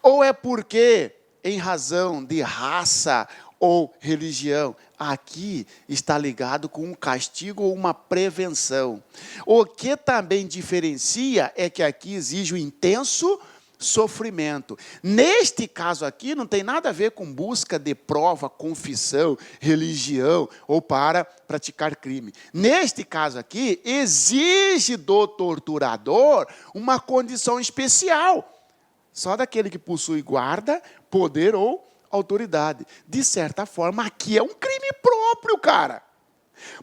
Ou é porque, em razão de raça ou religião, aqui está ligado com um castigo ou uma prevenção. O que também diferencia é que aqui exige um intenso sofrimento. Neste caso aqui, não tem nada a ver com busca de prova, confissão, religião ou para praticar crime. Neste caso aqui, exige do torturador uma condição especial. Só daquele que possui guarda, poder ou autoridade. De certa forma, aqui é um crime próprio, cara.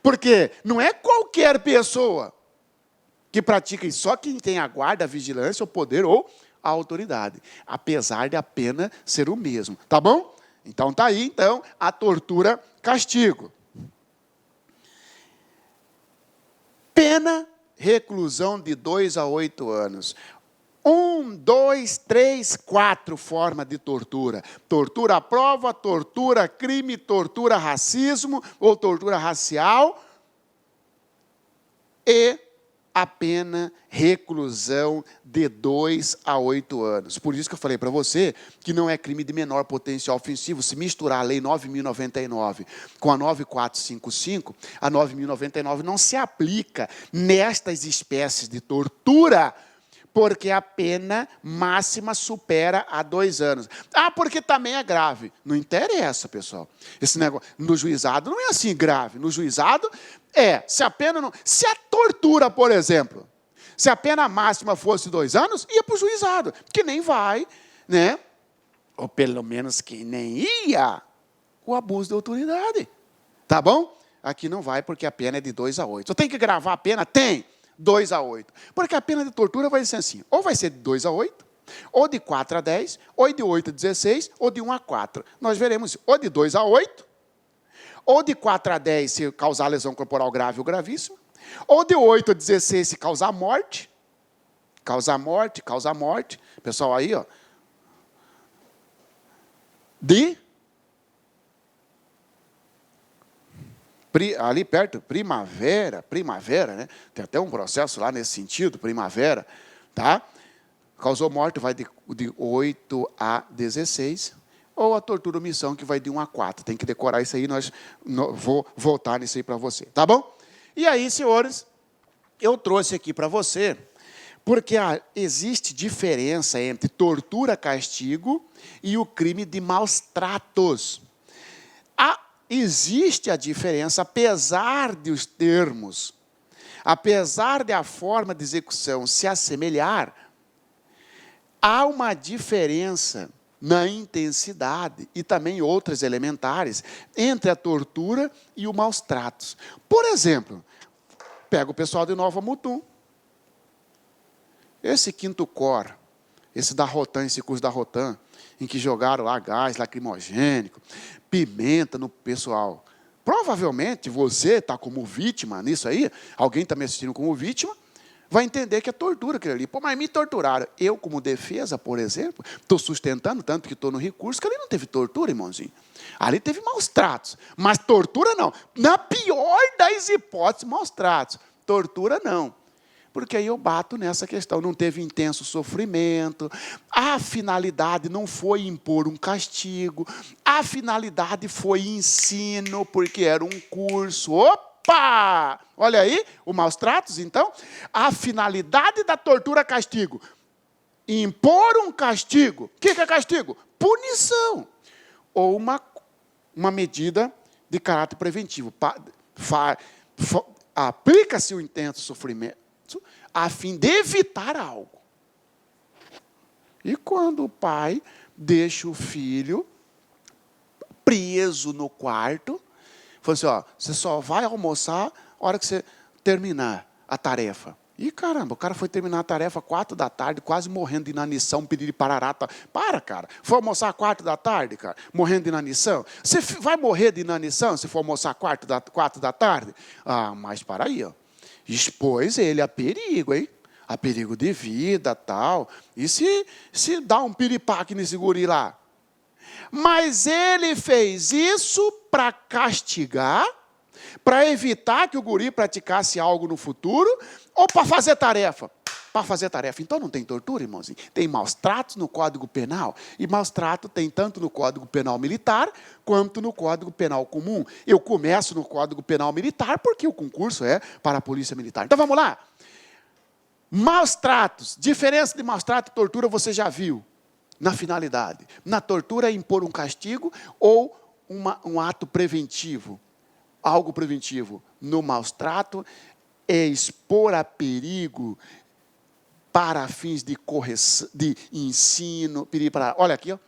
Porque não é qualquer pessoa que pratica isso, só quem tem a guarda, a vigilância, o poder ou a autoridade. Apesar de a pena ser o mesmo. Tá bom? Então, tá aí, então, a tortura castigo. Pena, reclusão de 2 a 8 anos. 1, 2, 3, 4 formas de tortura. Tortura à prova, tortura crime, tortura racismo ou tortura racial. E a pena reclusão de 2 a 8 anos. Por isso que eu falei para você que não é crime de menor potencial ofensivo. Se misturar a Lei 9.099 com a 9.455, a 9.099 não se aplica nestas espécies de tortura, porque a pena máxima supera a 2 anos. Ah, porque também é grave. Não interessa, pessoal. Esse negócio, no juizado não é assim grave. No juizado se a pena não... Se a tortura, por exemplo, se a pena máxima fosse 2 anos, ia para o juizado, que nem vai, né? Ou pelo menos que nem ia o abuso de autoridade. Tá bom? Aqui não vai, porque a pena é de 2 a 8. Eu tenho que gravar a pena? Tem. 2 a 8. Porque a pena de tortura vai ser assim, ou vai ser de 2 a 8, ou de 4 a 10, ou de 8 a 16, ou de 1 a 4. Nós veremos ou de 2 a 8, ou de 4 a 10 se causar lesão corporal grave ou gravíssima, ou de 8 a 16 se causar morte. Causar morte. Pessoal aí, ó. Ali perto, primavera, né? Tem até um processo lá nesse sentido, primavera, tá? Causou morte, vai de 8 a 16, ou a tortura omissão, que vai de 1 a 4. Tem que decorar isso aí, vou voltar nisso aí para você, tá bom? E aí, senhores, eu trouxe aqui para você, porque existe diferença entre tortura, castigo e o crime de maus tratos. Existe a diferença, apesar de os termos, apesar de a forma de execução se assemelhar, há uma diferença na intensidade e também outras elementares entre a tortura e o maus tratos. Por exemplo, pega o pessoal de Nova Mutum. Esse 5º Cor, esse da Rotan, esse curso da Rotan, em que jogaram lá gás lacrimogênico, pimenta no pessoal. Provavelmente você está como vítima nisso aí, alguém está me assistindo como vítima, vai entender que é tortura aquilo ali. Pô, mas me torturaram. Eu, como defesa, por exemplo, estou sustentando, tanto que estou no recurso, que ali não teve tortura, irmãozinho. Ali teve maus tratos, mas tortura não. Na pior das hipóteses, maus tratos. Tortura não. Porque aí eu bato nessa questão, não teve intenso sofrimento, a finalidade não foi impor um castigo, a finalidade foi ensino, porque era um curso. Opa! Olha aí, o maus tratos, então. A finalidade da tortura, castigo. Impor um castigo. O que é castigo? Punição. Ou uma medida de caráter preventivo. Aplica-se o intenso sofrimento a fim de evitar algo. E quando o pai deixa o filho preso no quarto, fala assim, ó, você só vai almoçar a hora que você terminar a tarefa. E caramba, o cara foi terminar a tarefa 4 da tarde, quase morrendo de inanição, pedindo de pararata. Para, cara. Foi almoçar 4 da tarde, cara, morrendo de inanição. Você vai morrer de inanição se for almoçar 4 da tarde? Ah, mas para aí, ó. Expôs ele a perigo, hein? A perigo de vida, tal. E se dá um piripaque nesse guri lá? Mas ele fez isso para castigar, para evitar que o guri praticasse algo no futuro, ou para fazer tarefa? Para fazer tarefa. Então não tem tortura, irmãozinho. Tem maus tratos no Código Penal. E maus tratos tem tanto no Código Penal Militar, quanto no Código Penal Comum. Eu começo no Código Penal Militar, porque o concurso é para a Polícia Militar. Então vamos lá. Maus tratos. Diferença de maus tratos e tortura você já viu. Na finalidade. Na tortura é impor um castigo ou um ato preventivo. Algo preventivo. No maus trato é expor a perigo para fins de correção, de ensino, olha aqui, ó.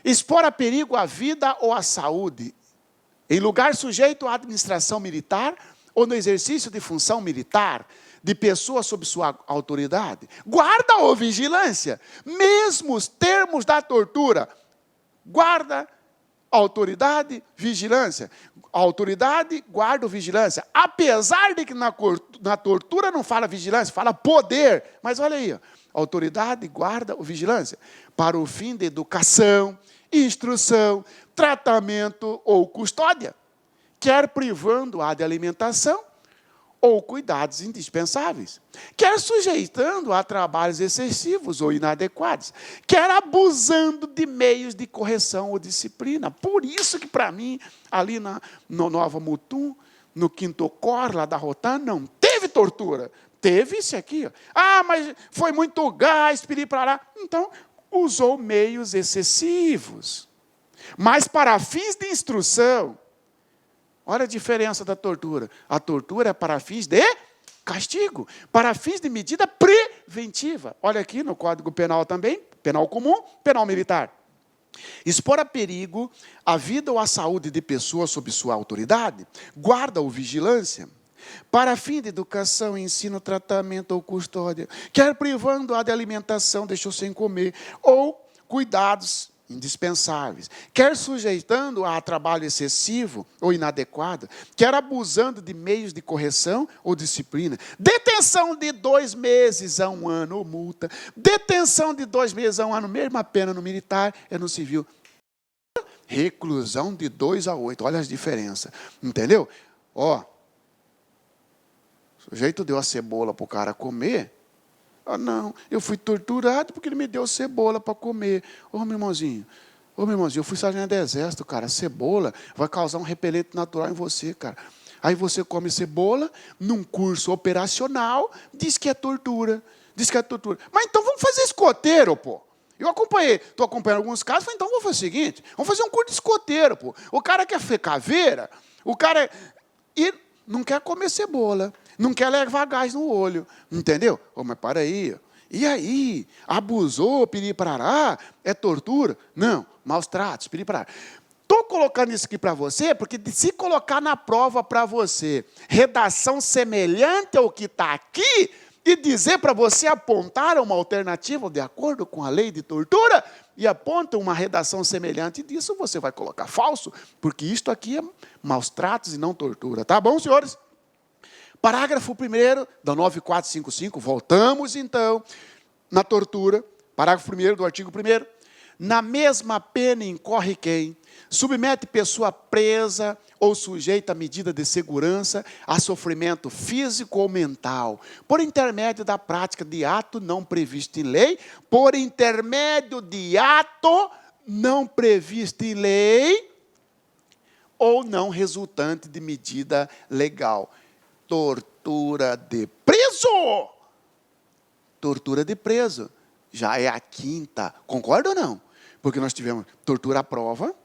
Expor a perigo a vida ou a saúde, em lugar sujeito à administração militar ou no exercício de função militar, de pessoa sob sua autoridade. Guarda ou vigilância, mesmo os termos da tortura, guarda autoridade, vigilância. Autoridade, guarda ou vigilância. Apesar de que na tortura não fala vigilância, fala poder. Mas olha aí, ó, autoridade, guarda ou vigilância. Para o fim de educação, instrução, tratamento ou custódia. Quer privando-a de alimentação ou cuidados indispensáveis, quer sujeitando a trabalhos excessivos ou inadequados, quer abusando de meios de correção ou disciplina. Por isso que, para mim, ali no Nova Mutum, no Quinto Cor, lá da Rotan, não teve tortura. Teve isso aqui. Ó. Ah, mas foi muito gás, lá. Então, usou meios excessivos. Mas para fins de instrução, olha a diferença da tortura. A tortura é para fins de castigo, para fins de medida preventiva. Olha aqui no Código Penal também, penal comum, penal militar. Expor a perigo a vida ou a saúde de pessoas sob sua autoridade, guarda ou vigilância, para fim de educação, ensino, tratamento ou custódia, quer privando-a de alimentação, deixou sem comer, ou cuidados indispensáveis, quer sujeitando-a a trabalho excessivo ou inadequado, quer abusando de meios de correção ou disciplina, detenção de 2 meses a 1 ano ou multa, detenção de 2 meses a 1 ano, mesma pena no militar e no civil, reclusão de 2 a 8, olha as diferenças, entendeu? Ó, o sujeito deu a cebola para o cara comer. Ah, não, eu fui torturado porque ele me deu cebola para comer. Ô, meu irmãozinho, eu fui sargento do exército, cara. Cebola vai causar um repelente natural em você, cara. Aí você come cebola num curso operacional, diz que é tortura. Mas então vamos fazer escoteiro, pô. Eu estou acompanhando alguns casos, falei, então vamos fazer o seguinte, vamos fazer um curso de escoteiro, pô. O cara quer ser caveira, e não quer comer cebola. Não quer levar gás no olho, entendeu? Oh, mas para aí, e aí? Abusou, piriparará, é tortura? Não, maus tratos, piriparará. Estou colocando isso aqui para você, porque se colocar na prova para você, redação semelhante ao que está aqui, e dizer para você apontar uma alternativa de acordo com a lei de tortura, e aponta uma redação semelhante disso, você vai colocar falso, porque isto aqui é maus tratos e não tortura. Tá bom, senhores? Parágrafo 1º da 9455, voltamos então na tortura, parágrafo 1º do artigo 1º. Na mesma pena incorre quem submete pessoa presa ou sujeita a medida de segurança a sofrimento físico ou mental, por intermédio da prática de ato não previsto em lei, por intermédio de ato não previsto em lei, ou não resultante de medida legal. Tortura de preso. Tortura de preso. Já é a 5ª. Concorda ou não? Porque nós tivemos tortura à prova,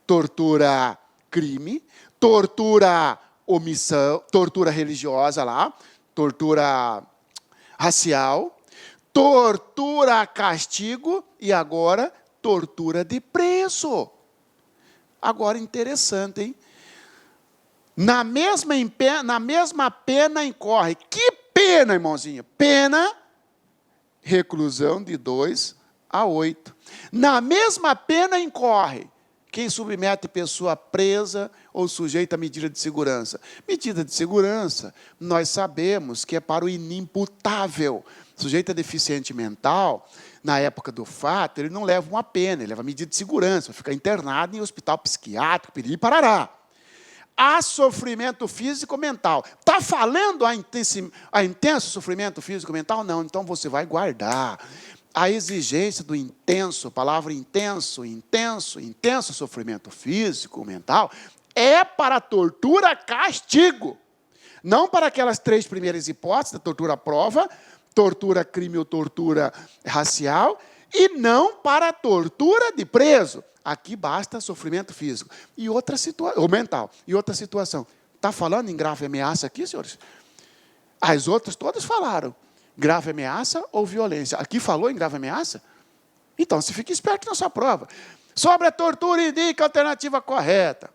tortura crime, tortura omissão, tortura religiosa lá, tortura racial, tortura castigo e agora tortura de preso. Agora interessante, hein? Na mesma pena incorre. Que pena, irmãozinho? Pena, reclusão de 2 a 8. Na mesma pena incorre quem submete pessoa presa ou sujeita a medida de segurança. Medida de segurança, nós sabemos que é para o inimputável. Sujeito a deficiente mental, na época do fato, ele não leva uma pena, ele leva medida de segurança, vai ficar internado em hospital psiquiátrico, piriri, parará. Há sofrimento físico-mental. Está falando a intenso sofrimento físico-mental? Não, então você vai guardar. A exigência do intenso, palavra intenso sofrimento físico-mental, é para tortura castigo. Não para aquelas 3 primeiras hipóteses, da tortura à prova, tortura crime ou tortura racial, e não para a tortura de preso. Aqui basta sofrimento físico e outra situação, ou mental. E outra situação. Está falando em grave ameaça aqui, senhores? As outras todas falaram. Grave ameaça ou violência. Aqui falou em grave ameaça? Então, se fique esperto na sua prova. Sobre a tortura, indica a alternativa correta.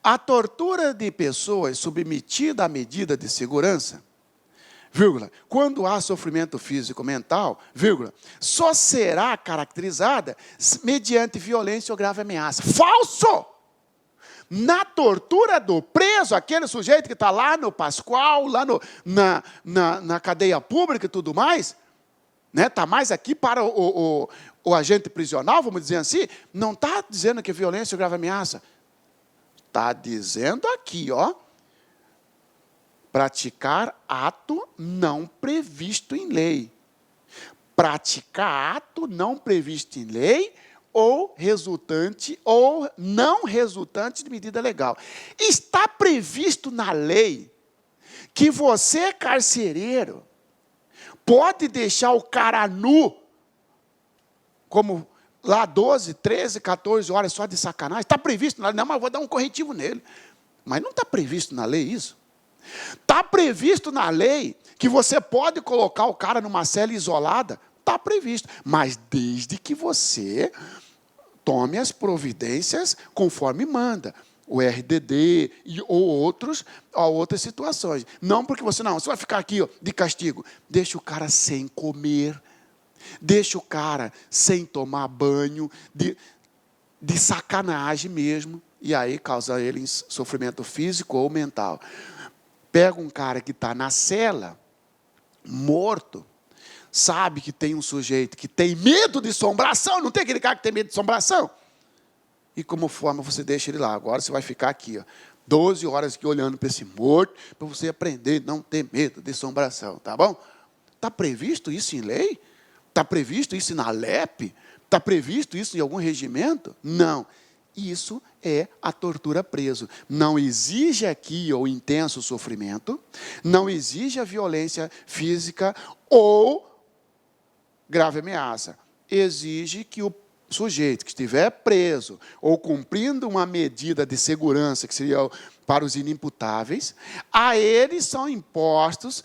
A tortura de pessoas submetida à medida de segurança vírgula, quando há sofrimento físico ou mental, vírgula, só será caracterizada mediante violência ou grave ameaça. Falso! Na tortura do preso, aquele sujeito que está lá no Pascoal, lá na cadeia pública e tudo mais, né, está mais aqui para o agente prisional, vamos dizer assim, não está dizendo que é violência ou grave ameaça. Está dizendo aqui, ó, praticar ato não previsto em lei. Praticar ato não previsto em lei ou resultante ou não resultante de medida legal. Está previsto na lei que você, carcereiro, pode deixar o cara nu, como lá 12, 13, 14 horas só de sacanagem. Está previsto na lei. Não, mas eu vou dar um corretivo nele. Mas não está previsto na lei isso. Está previsto na lei que você pode colocar o cara numa cela isolada. Está previsto. Mas desde que você tome as providências conforme manda. O RDD ou outras situações. Não porque você vai ficar aqui ó, de castigo. Deixa o cara sem comer. Deixa o cara sem tomar banho. De sacanagem mesmo. E aí causa ele sofrimento físico ou mental. Pega um cara que está na cela, morto, sabe que tem um sujeito que tem medo de assombração, não tem aquele cara que tem medo de assombração? E como forma você deixa ele lá? Agora você vai ficar aqui, ó, 12 horas aqui olhando para esse morto, para você aprender a não ter medo de assombração, tá bom? Está previsto isso em lei? Está previsto isso na LEP? Está previsto isso em algum regimento? Não. Isso é a tortura preso. Não exige aqui o intenso sofrimento, não exige a violência física ou grave ameaça. Exige que o sujeito que estiver preso ou cumprindo uma medida de segurança, que seria para os inimputáveis, a eles são impostos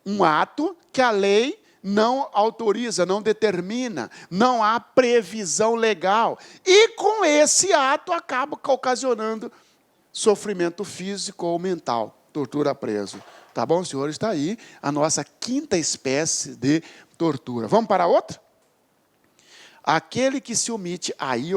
um ato que a lei não autoriza, não determina, não há previsão legal. E com esse ato acaba ocasionando sofrimento físico ou mental, tortura preso. Tá bom, senhores? Está aí a nossa quinta espécie de tortura. Vamos para outra? Aquele que se omite, aí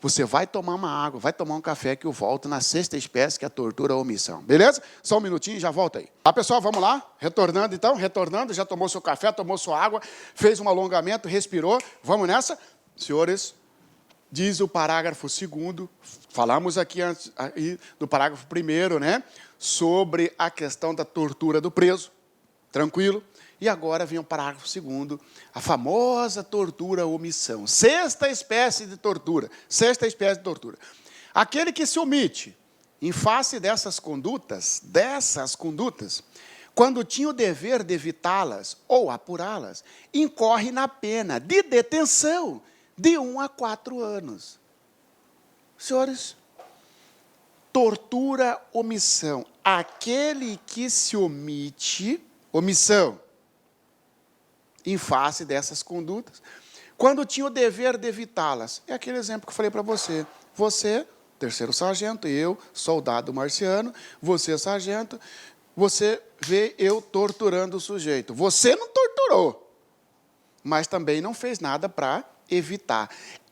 você vai tomar uma água, vai tomar um café que eu volto na sexta espécie, que é a tortura ou omissão. Beleza? Só um minutinho e já volto aí. Tá, pessoal, vamos lá? Retornando então, já tomou seu café, tomou sua água, fez um alongamento, respirou. Vamos nessa? Senhores, diz o parágrafo 2º, falamos aqui antes do parágrafo 1º, né? Sobre a questão da tortura do preso. Tranquilo? E agora vem o parágrafo 2º, a famosa tortura omissão. Sexta espécie de tortura. Aquele que se omite em face dessas condutas, quando tinha o dever de evitá-las ou apurá-las, incorre na pena de detenção de 1 a 4 anos. Senhores, tortura, omissão. Aquele que se omite, omissão, em face dessas condutas, quando tinha o dever de evitá-las. É aquele exemplo que eu falei para você. Você, terceiro sargento, e eu, soldado marciano, você, sargento, você vê eu torturando o sujeito. Você não torturou, mas também não fez nada para evitar.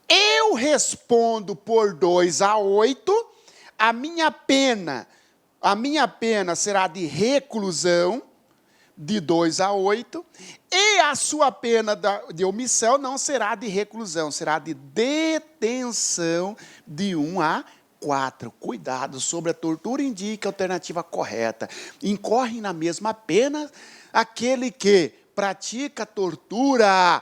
Eu respondo por 2 a 8, a minha pena será de reclusão, de 2 a 8, e a sua pena de omissão não será de reclusão, será de detenção de 1 a 4. Cuidado, sobre a tortura indica a alternativa correta. Incorre na mesma pena aquele que pratica tortura,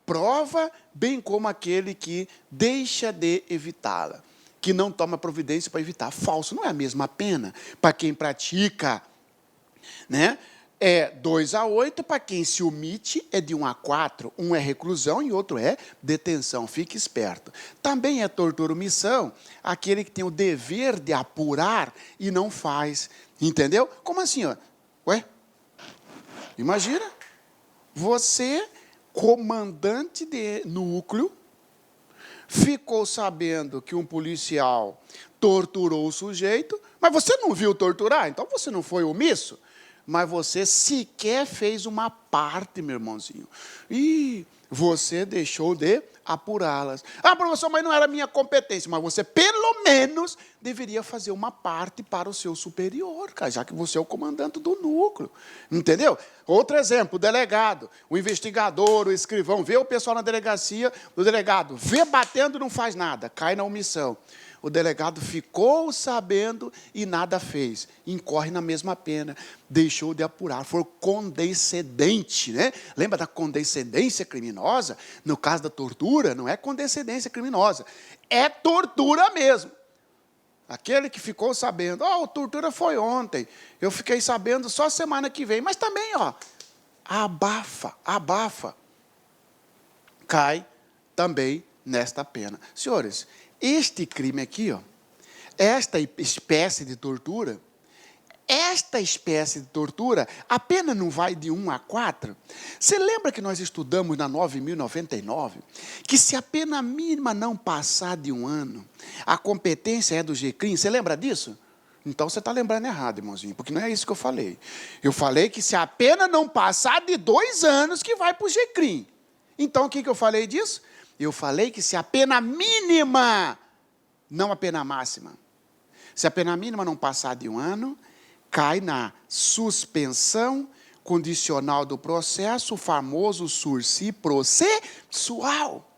prova, bem como aquele que deixa de evitá-la, que não toma providência para evitar. Falso, não é a mesma pena para quem pratica, né? É 2 a 8, para quem se omite é de 1 a 4. Um é reclusão e outro é detenção. Fique esperto. Também é tortura omissão aquele que tem o dever de apurar e não faz. Entendeu? Como assim? Ó? Ué? Imagina. Você, comandante de núcleo, ficou sabendo que um policial torturou o sujeito, mas você não viu torturar, então você não foi omisso. mas você sequer fez uma parte, meu irmãozinho. E você deixou de apurá-las. Ah, professor, mas não era minha competência. Mas você, pelo menos, deveria fazer uma parte para o seu superior, cara, já que você é o comandante do núcleo. Entendeu? Outro exemplo, o delegado, o investigador, o escrivão, vê o pessoal na delegacia, o delegado vê batendo e não faz nada, cai na omissão. O delegado ficou sabendo e nada fez. Incorre na mesma pena. Deixou de apurar. Foi condescendente, né? Lembra da condescendência criminosa? No caso da tortura, não é condescendência criminosa. É tortura mesmo. Aquele que ficou sabendo, a tortura foi ontem. Eu fiquei sabendo só semana que vem. Mas também, abafa. Cai também nesta pena. Senhores, este crime aqui, esta espécie de tortura, a pena não vai de 1 a 4? Você lembra que nós estudamos na 9.099, que se a pena mínima não passar de 1 ano, a competência é do GCRIM? Você lembra disso? Então você está lembrando errado, irmãozinho, porque não é isso que eu falei. Eu falei que se a pena não passar de 2 anos, que vai para o GCRIM. Então o que eu falei disso? Eu falei que se a pena mínima, não a pena máxima, se a pena mínima não passar de 1 ano, cai na suspensão condicional do processo, o famoso sursi processual.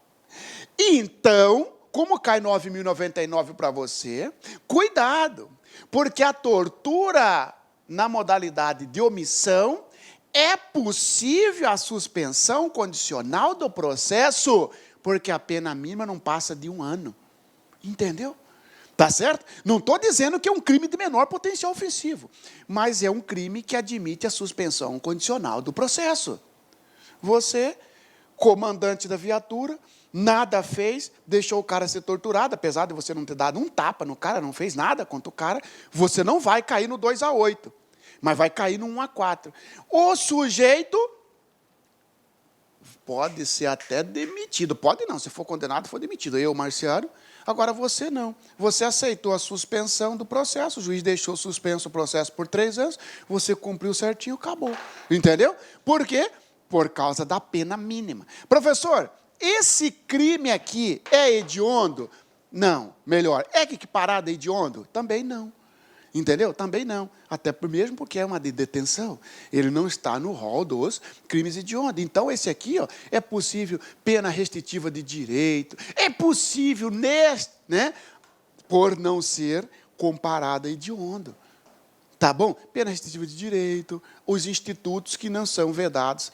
Então, como cai 9.099 para você, cuidado, porque a tortura na modalidade de omissão é possível a suspensão condicional do processo, porque a pena mínima não passa de 1 ano. Entendeu? Tá certo? Não estou dizendo que é um crime de menor potencial ofensivo, mas é um crime que admite a suspensão condicional do processo. Você, comandante da viatura, nada fez, deixou o cara ser torturado, apesar de você não ter dado um tapa no cara, não fez nada contra o cara, você não vai cair no 2 a 8, mas vai cair no 1 a 4. O sujeito pode ser até demitido. Pode não, se for condenado, for demitido. Eu, Marciano, agora você não. Você aceitou a suspensão do processo, o juiz deixou suspenso o processo por 3 anos, você cumpriu certinho, acabou. Entendeu? Por quê? Por causa da pena mínima. Professor, esse crime aqui é hediondo? Não. Melhor, é equiparado a hediondo? Também não. Entendeu? Também não. Até mesmo porque é uma de detenção. Ele não está no rol dos crimes hediondos. Então, esse aqui, é possível pena restritiva de direito. É possível, por não ser comparado a hediondo. Tá bom? Pena restritiva de direito, os institutos que não são vedados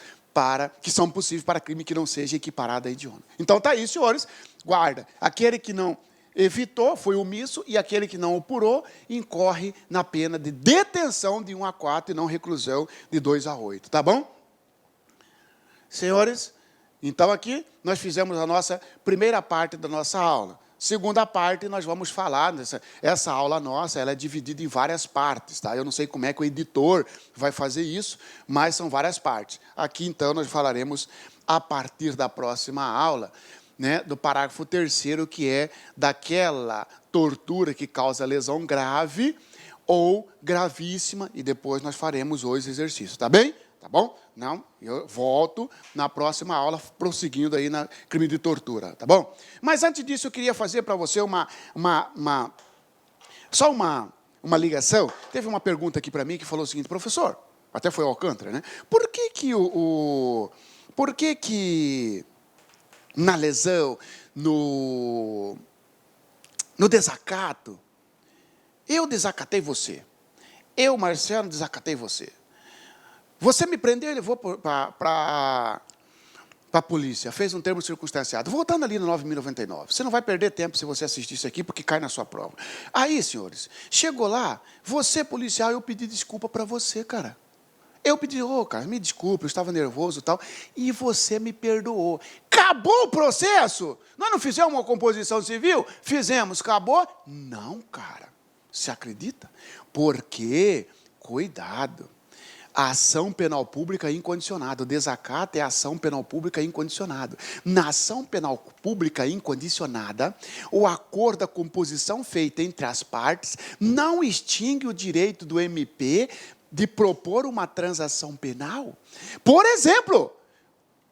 que são possíveis para crime que não seja equiparado a hediondo. Então, tá aí, senhores. Guarda. Aquele que não evitou, foi omisso, e aquele que não apurou, incorre na pena de detenção de 1 a 4 e não reclusão de 2 a 8. Tá bom? Senhores, então aqui nós fizemos a nossa primeira parte da nossa aula. Segunda parte, nós vamos falar, essa aula nossa, ela é dividida em várias partes, tá? Eu não sei como é que o editor vai fazer isso, mas são várias partes. Aqui, então, nós falaremos, a partir da próxima aula, do parágrafo 3º, que é daquela tortura que causa lesão grave ou gravíssima, e depois nós faremos os exercícios, tá bem? Tá bom? Não, eu volto na próxima aula, prosseguindo aí na crime de tortura, tá bom? Mas antes disso, eu queria fazer para você só uma ligação. Teve uma pergunta aqui para mim que falou o seguinte: professor, até foi o Alcântara, né? Por que na lesão, no desacato, eu desacatei você. Eu, Marciano, desacatei você. Você me prendeu e levou para a polícia, fez um termo circunstanciado. Voltando ali no 9.099, você não vai perder tempo se você assistir isso aqui, porque cai na sua prova. Aí, senhores, chegou lá, você, policial, eu pedi desculpa para você, cara. Eu pedi, cara, me desculpe, eu estava nervoso e tal, e você me perdoou. Acabou o processo? Nós não fizemos uma composição civil? Fizemos, acabou? Não, cara. Você acredita? Porque, cuidado, a ação penal pública é incondicionada. O desacato é a ação penal pública incondicionada. Na ação penal pública incondicionada, o acordo da composição feita entre as partes não extingue o direito do MP de propor uma transação penal? Por exemplo,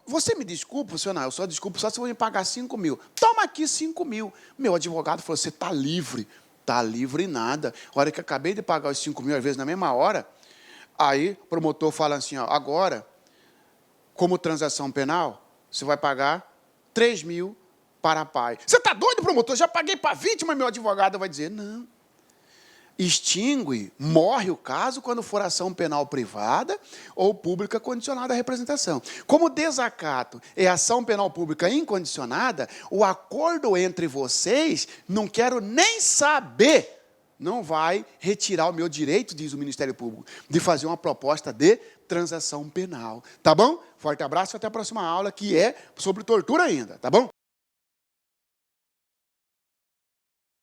você me desculpa, senhor, não, eu só desculpo só se você me pagar 5 mil. Toma aqui 5 mil. Meu advogado falou, você está livre. Está livre nada. A hora que eu acabei de pagar os 5 mil, às vezes na mesma hora, aí o promotor fala assim, ó, agora, como transação penal, você vai pagar 3 mil para a pai. Você está doido, promotor? Já paguei para a vítima, meu advogado vai dizer, não. Extingue, morre o caso quando for ação penal privada ou pública condicionada à representação. Como desacato é ação penal pública incondicionada, o acordo entre vocês, não quero nem saber, não vai retirar o meu direito, diz o Ministério Público, de fazer uma proposta de transação penal. Tá bom? Forte abraço e até a próxima aula, que é sobre tortura ainda, tá bom?